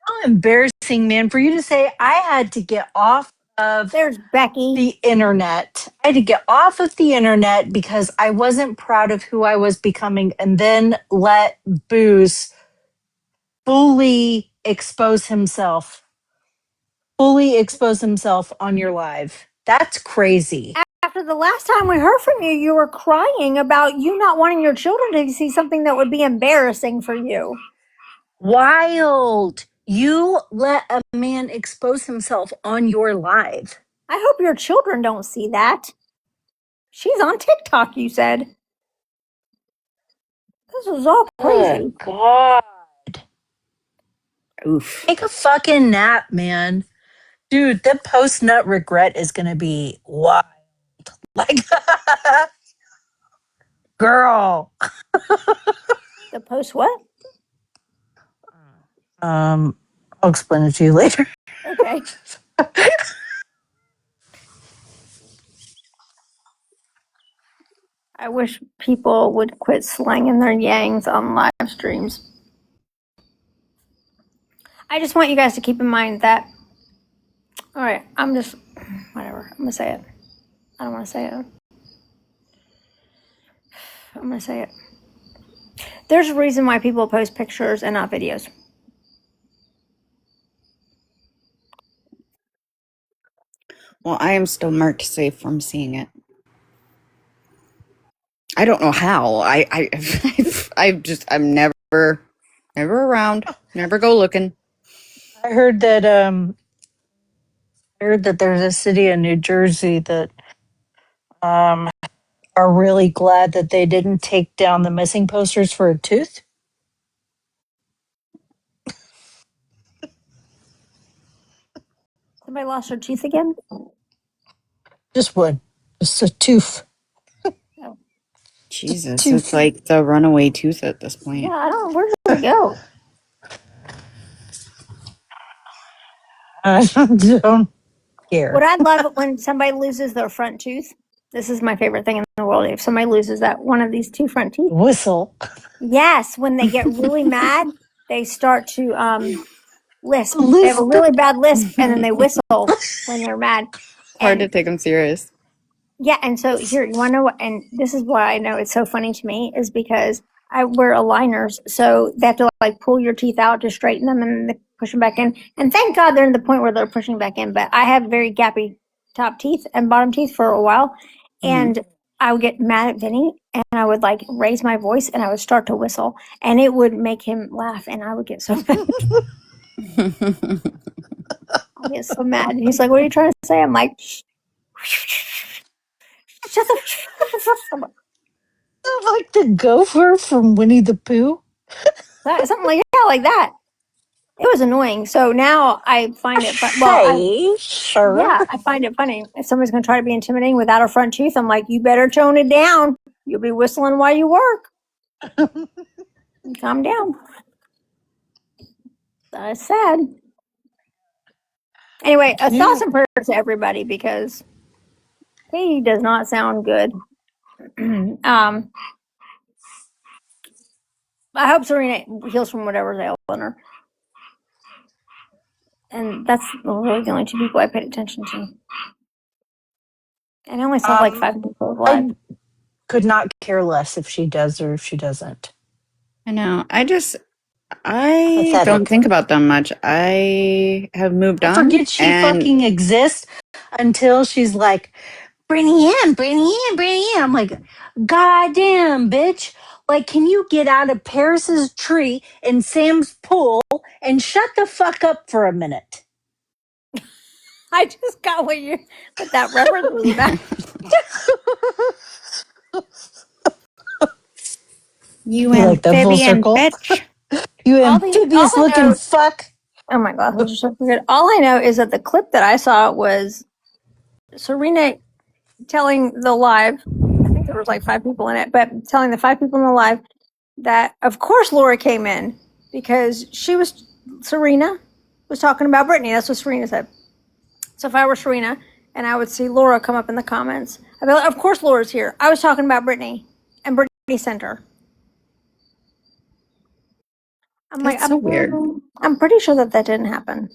How embarrassing, man, for you to say I had to get off of There's Becky. the internet. I had to get off of the internet because I wasn't proud of who I was becoming, and then let Booze fully expose himself. Fully expose himself on your live. That's crazy. After the last time we heard from you, you were crying about you not wanting your children to see something that would be embarrassing for you. Wild. You let a man expose himself on your live. I hope your children don't see that. She's on TikTok, you said. This is all crazy. Good God. Oof. Take a fucking nap, man. Dude, the post nut regret is going to be wild. Like, girl. The post what? I'll explain it to you later. Okay. I wish people would quit slanging their yangs on live streams. I just want you guys to keep in mind that. All right, whatever. I'm gonna say it. I don't want to say it. I'm gonna say it. There's a reason why people post pictures and not videos. Well, I am still marked safe from seeing it. I don't know how. I'm never around. Never go looking. I heard that there's a city in New Jersey that are really glad that they didn't take down the missing posters for a tooth. Somebody lost their teeth again? Just one. Just a tooth. Jesus, Tooth. it's like the runaway tooth at this point. Yeah, I don't know. Where did it go? I don't care. What I love when somebody loses their front tooth. This is my favorite thing in the world. If somebody loses that one of these two front teeth. Whistle. Yes, when they get really mad, they start to lisp. They have a Lisp. really bad lisp, and then they whistle when they're mad. Hard to And take them serious. yeah, and so here, you want to know what? And this is why I know it's so funny to me is because I wear aligners, so they have to like pull your teeth out to straighten them and then they push them back in. And thank God they're in the point where they're pushing back in. But I have very gappy top teeth and bottom teeth for a while, and I would get mad at Vinny, and I would like raise my voice and I would start to whistle, and it would make him laugh, and I would get so mad. I get so mad. And he's like, "What are you trying to say?" I'm like, "Shut the." Like the gopher from Winnie the Pooh. Something like that. It was annoying. So now I find it fun. Hey, sure. Yeah, I find it funny. If somebody's going to try to be intimidating without a front tooth, I'm like, you better tone it down. You'll be whistling while you work. Calm down. That's sad. Anyway, a thoughts and prayers to everybody because he does not sound good. I hope Serena heals from whatever's ailing her. And that's really the only two people I paid attention to. And I only saw like 5 people live. I could not care less if she does or if she doesn't. I know. I Pathetic. don't think about them much. I have moved on. Forget she fucking exists until she's like, bring it in, bring it in, bring it in. I'm like, goddamn, bitch. Like, can you get out of Paris's tree in Sam's pool and shut the fuck up for a minute? I just got what that reference was about. You like that full amphibian circle? bitch. You All amphibious I looking know- fuck. Oh, my glasses are so good. All I know is that the clip that I saw was Serena telling the live, I think there was like 5 people in it, but telling the 5 people in the live that, of course, Laura came in because Serena was talking about Brittany. That's what Serena said. So if I were Serena and I would see Laura come up in the comments, I'd be like, of course Laura's here. I was talking about Brittany, and Brittany sent her. That's so weird. I'm pretty sure that didn't happen.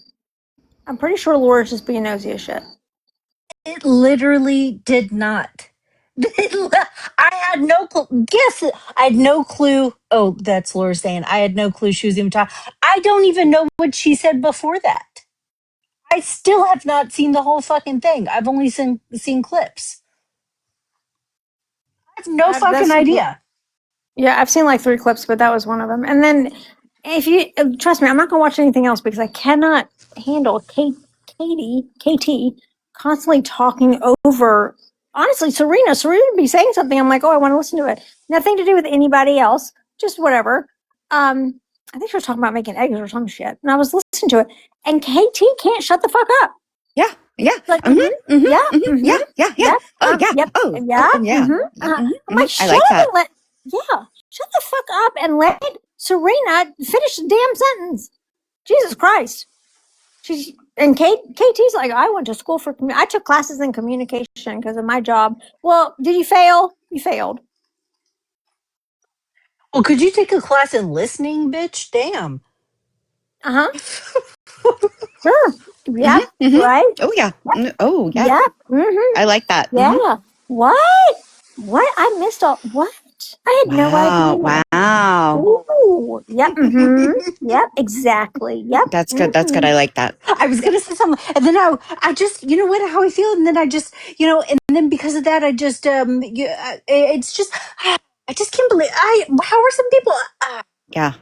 I'm pretty sure Laura's just being nosy as shit. It literally did not. I had no clue. Guess I had no clue. Oh, that's Laura saying I had no clue she was even talking. I don't even know what she said before that. I still have not seen the whole fucking thing. I've only seen clips. I have no fucking idea. Yeah, I've seen like 3 clips, but that was one of them. And then, if you trust me, I'm not gonna watch anything else because I cannot handle KT constantly talking over. Honestly, Serena would be saying something. I'm like, oh, I want to listen to it. Nothing to do with anybody else, just whatever. I think she was talking about making eggs or some shit, and I was listening to it. And KT can't shut the fuck up. Yeah. Yeah. Like, Yeah. yeah, Yeah. Oh, yeah. yep, Oh, yeah, yeah. I'm like, I shut like up that. shut the fuck up and let Serena finish the damn sentence. Jesus Christ. KT's like, I went to school for, I took classes in communication because of my job. Well, did you fail? You failed. Well, could you take a class in listening, bitch? Damn. Uh huh. Sure. Yeah. Right. Oh, yeah. Oh, yeah. Yeah. Mm-hmm. I like that. Yeah. What? What? I missed all. What? I had no idea. Wow. Ooh. Yep. Mm-hmm. Yep. Exactly. Yep. That's good. That's good. I like that. I was gonna say something, and then I just, you know what, how I feel, and then I just, and then because of that, I just, it's just, I just can't believe, how are some people? Yeah.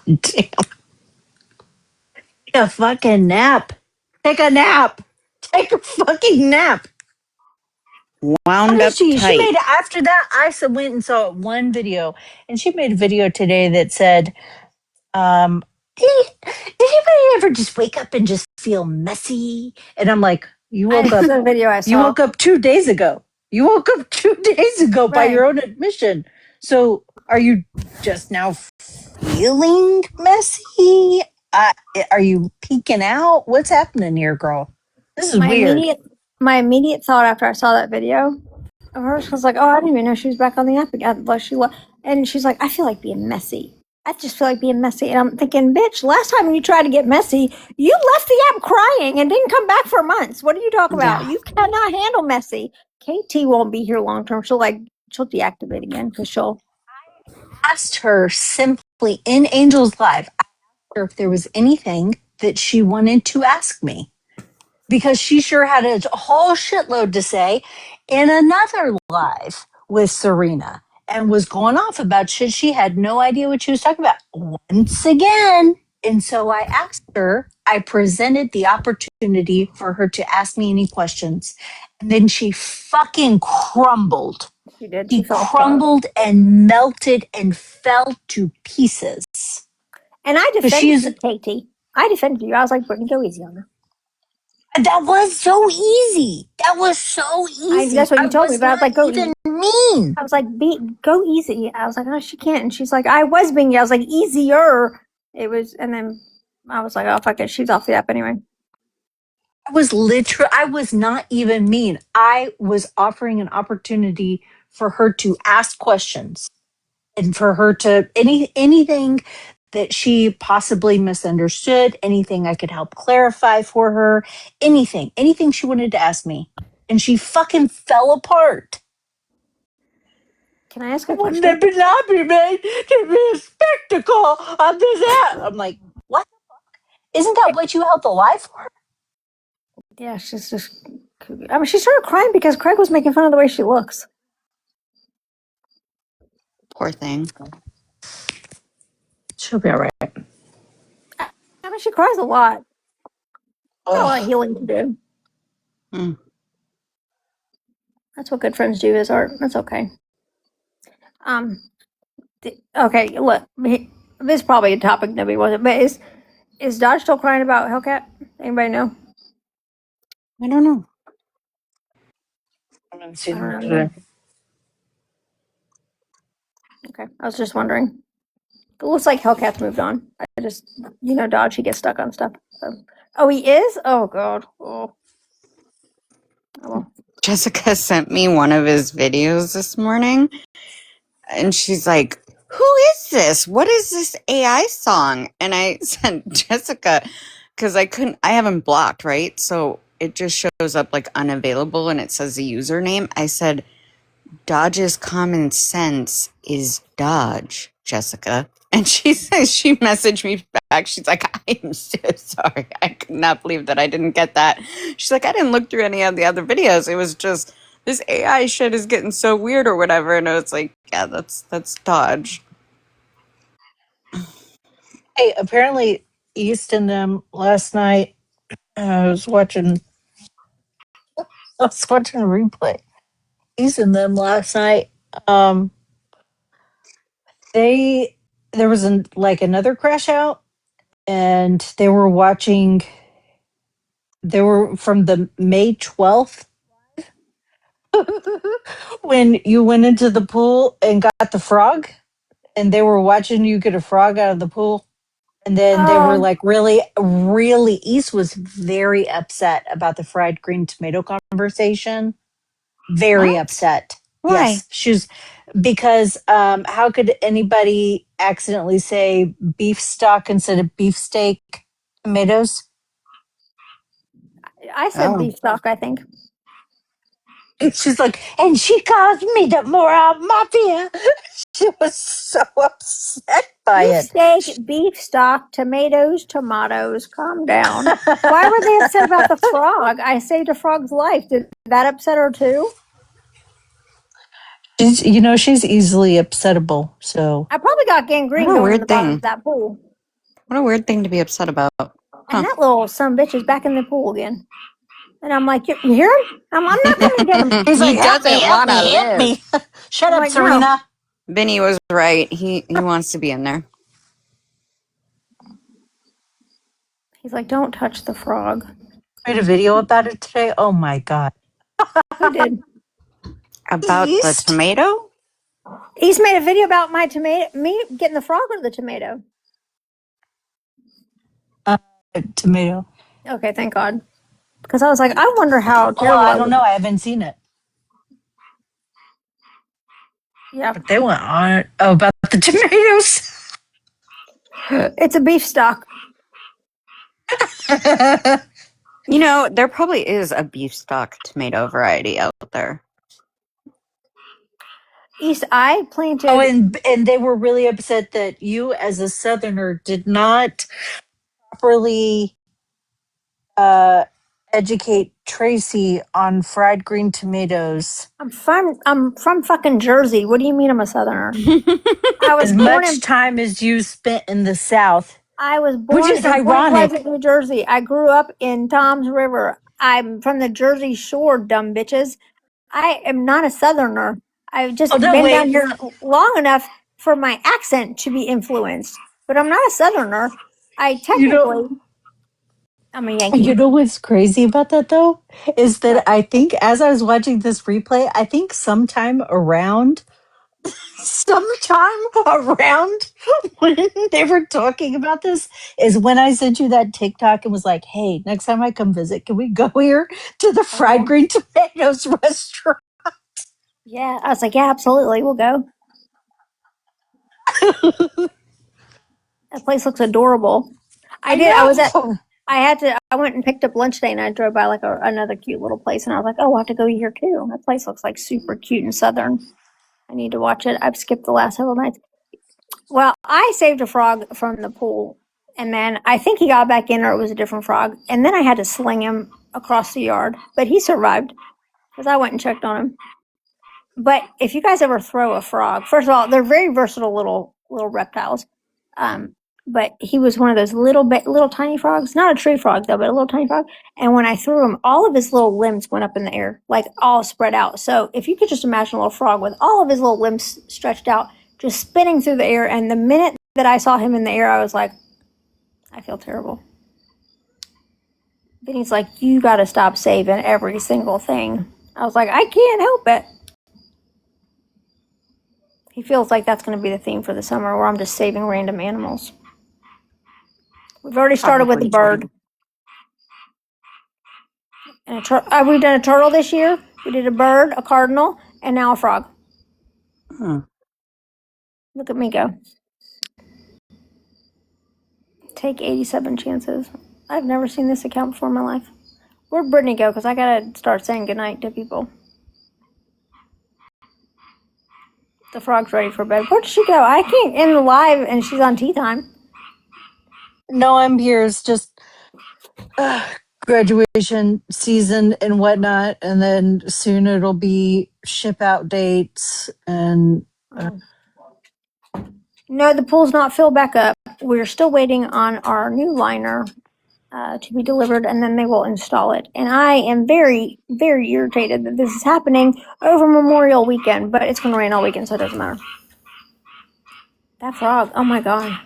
Damn. Take a fucking nap. Take a nap. Take a fucking nap. Wound up She tight. made, after that, I went and saw one video, and she made a video today that said, did anybody ever just wake up and just feel messy? And I'm like, you woke up. The video I saw. You woke up 2 days ago. You woke up 2 days ago by Right. your own admission. So are you just now feeling messy? Are you peeking out? What's happening here, girl? This is weird. My immediate thought after I saw that video of hers was like, oh, I didn't even know she was back on the app again. Like and she's like, I feel like being messy. I just feel like being messy. And I'm thinking, bitch, last time you tried to get messy, you left the app crying and didn't come back for months. What are you talking about? Yeah. You cannot handle messy. KT won't be here long term. She'll deactivate again because she'll. Asked her simply in Angel's Live, I asked her if there was anything that she wanted to ask me, because she sure had a whole shitload to say in another live with Serena and was going off about shit. She had no idea what she was talking about once again. And so I asked her, I presented the opportunity for her to ask me any questions. And then she fucking crumbled. She did. She fell apart. crumbled and melted and fell to pieces. And I Because defended you, KT. I defended you. I was like, Brittany, go easy on her. That was so easy. That was so easy. That's what you told me, but I was like, go even mean. I was like, go easy. I was like, oh, she can't. And she's like, I was being, I was like, easier. It was, and then I was like, oh, fuck it. She's off the app anyway. I was not even mean. I was offering an opportunity for her to ask questions and for her to, anything that she possibly misunderstood, anything I could help clarify for her, anything she wanted to ask me. And she fucking fell apart. Can I ask a Wouldn't question? it not be made to be a spectacle on this app? I'm like, what the fuck? Isn't that what you held the live for? Yeah, she's just, I mean, she started crying because Craig was making fun of the way she looks. Poor thing. She'll be all right. I mean, she cries a lot. Got a lot of healing to do. Mm. That's what good friends do is art. That's okay. Okay, look, this is probably a topic nobody wasn't, but is Dodge still crying about Hellcat? Anybody know? I don't know. I haven't I seen don't her know. today. Okay, I was just wondering. It looks like Hellcat's moved on. I just, Dodge, he gets stuck on stuff. So. Oh, he is? Oh, God. Oh, well. Jessica sent me one of his videos this morning, and she's like, "Who is this? What is this AI song?" And I sent Jessica because I haven't blocked, right? So it just shows up like unavailable and it says the username. I said, Dodge's common sense is Dodge, Jessica. And she says, she messaged me back. She's like, I'm so sorry. I could not believe that I didn't get that. She's like, I didn't look through any of the other videos. It was just this AI shit is getting so weird or whatever. And I was like, yeah, that's Dodge. Hey, apparently East and them last night. I was watching. I was watching a replay. East and them last night. Um, they there was another crash out, and they were watching. They were from the May 12th when you went into the pool and got the frog, and they were watching you get a frog out of the pool. And then they were Oh, like, really, really, East was very upset about the fried green tomato conversation. Very What? upset. Why? Yes. Because how could anybody accidentally say beef stock instead of beefsteak tomatoes? I said Oh. beef stock, I think. And she's like, and she calls me the moral mafia. She was so upset by Beef it. steak, beef stock, tomatoes, tomatoes. Calm down. Why were they upset about the frog? I saved a frog's life. Did that upset her too? She's easily upsettable. So I probably got What gangrene a going in the weird bottom of thing. that pool. What a weird thing to be upset about. And Huh. that little son of a bitch is back in the pool again. And I'm like, you hear him? I'm not coming to get him. he's like, He help me, doesn't help want to me, help live. me. Shut I'm up, like, no. Serena. Vinny was right. He wants to be in there. He's like, don't touch the frog. Made a video about it today. Oh my God. Who did? About the East? tomato? He's made a video about my tomato, me getting the frog or the tomato. Tomato. Okay, thank God. Because I was like, I wonder how Well, terrible I I don't would. know. I haven't seen it. Yeah, But they went on about the tomatoes. it's a beef stock. There probably is a beef stock tomato variety out there. East, I planted. Oh, and they were really upset that you, as a Southerner, did not properly educate Tracy on fried green tomatoes. I'm from fucking Jersey. What do you mean I'm a Southerner? I was As born much in time as you spent in the South, I was which born is in Point ironic. Pleasant, New Jersey. I grew up in Tom's River. I'm from the Jersey Shore, dumb bitches. I am not a Southerner. I've just Oh no, been down wait. here long enough for my accent to be influenced, but I'm not a Southerner. I You know, technically, I'm a You Yankee. know what's crazy about that though? Is that But I think as I was watching this replay, I think sometime around when they were talking about this is when I sent you that TikTok and was like, hey, next time I come visit, can we go here to the oh yeah, fried green tomatoes restaurant? yeah. I was like, yeah, absolutely, we'll go. That place looks adorable. I I did. know. I had to. I went and picked up lunch today, and I drove by like another cute little place, and I was like, oh, I'll have to go here too. That place looks like super cute and southern. I need to watch it. I've skipped the last several nights. Well, I saved a frog from the pool, and then I think he got back in, or it was a different frog, and then I had to sling him across the yard, but he survived because I went and checked on him. But if you guys ever throw a frog, first of all, they're very versatile little reptiles. Um, but he was one of those little tiny frogs. Not a tree frog though, but a little tiny frog. And when I threw him, all of his little limbs went up in the air, like all spread out. So if you could just imagine a little frog with all of his little limbs stretched out, just spinning through the air. And the minute that I saw him in the air, I was like, I feel terrible. Vinny's like, you got to stop saving every single thing. I was like, I can't help it. He feels like that's going to be the theme for the summer, where I'm just saving random animals. We've already started with the bird. And we've done a turtle this year. We did a bird, a cardinal, and now a frog. Look at me go. Take 87 chances. I've never seen this account before in my life. Where'd Brittany go? Because I got to start saying goodnight to people. The frog's ready for bed. Where did she go? I can't end the live and she's on tea time. No, I'm here. It's just graduation season and whatnot. And then soon it'll be ship out dates. And No, the pool's not filled back up. We're still waiting on our new liner to be delivered, and then they will install it. And I am very, very irritated that this is happening over Memorial Weekend, but it's going to rain all weekend, so it doesn't matter. That frog, oh my God.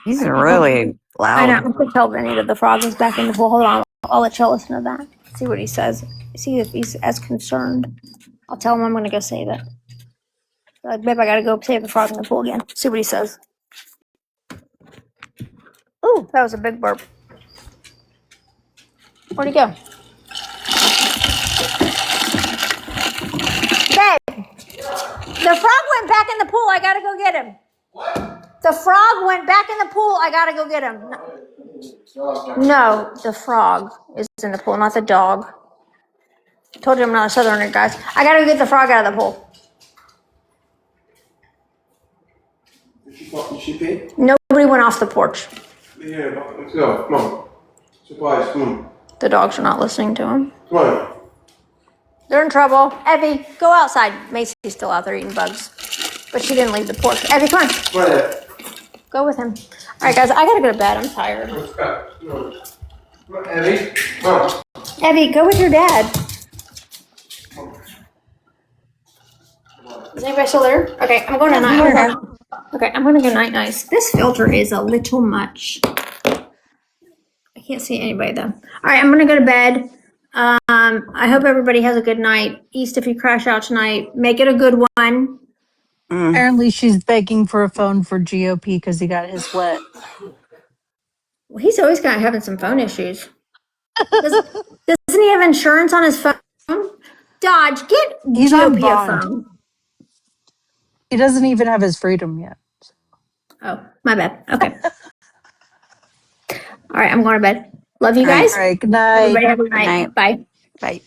He's really loud. I know. I'm going to tell Vinny that the frog is back in the pool. Hold on. I'll let y'all listen to that. See what he says. See if he's as concerned. I'll tell him I'm going to go save it. Like, babe, I got to go save the frog in the pool again. See what he says. Ooh, that was a big burp. Where'd he go? Babe, the frog went back in the pool. I got to go get him. What? The frog went back in the pool. I got to go get him. No, the frog is in the pool, not the dog. I told you I'm not a southerner, guys. I got to go get the frog out of the pool. Did she pee? Nobody went off the porch. Yeah, let's go. Come on. Surprise, come on. The dogs are not listening to him. Come on. They're in trouble. Evie, go outside. Macy's still out there eating bugs. But she didn't leave the porch. Evie, come on. Come on, Ed. Go with him. All right, guys, I got to go to bed. I'm tired. Let's go. Come on. Come on, Evie. Come on. Evie, go with your dad. Is anybody still there? Okay, I'm going to night. Okay, I'm going to go night. This filter is a little much. I can't see anybody though. All right, I'm going to go to bed. I hope everybody has a good night. East, if you crash out tonight, make it a good one. apparently she's begging for a phone for GOP because he got his wet. Well, he's always got having some phone issues. Doesn't he have insurance on his phone? Dodge, get He's on GOP a bond. phone. He doesn't even have his freedom yet. Oh, my bad. Okay. All right, I'm going to bed. Love you guys. All right, good night. Everybody have a good night. Bye. Bye.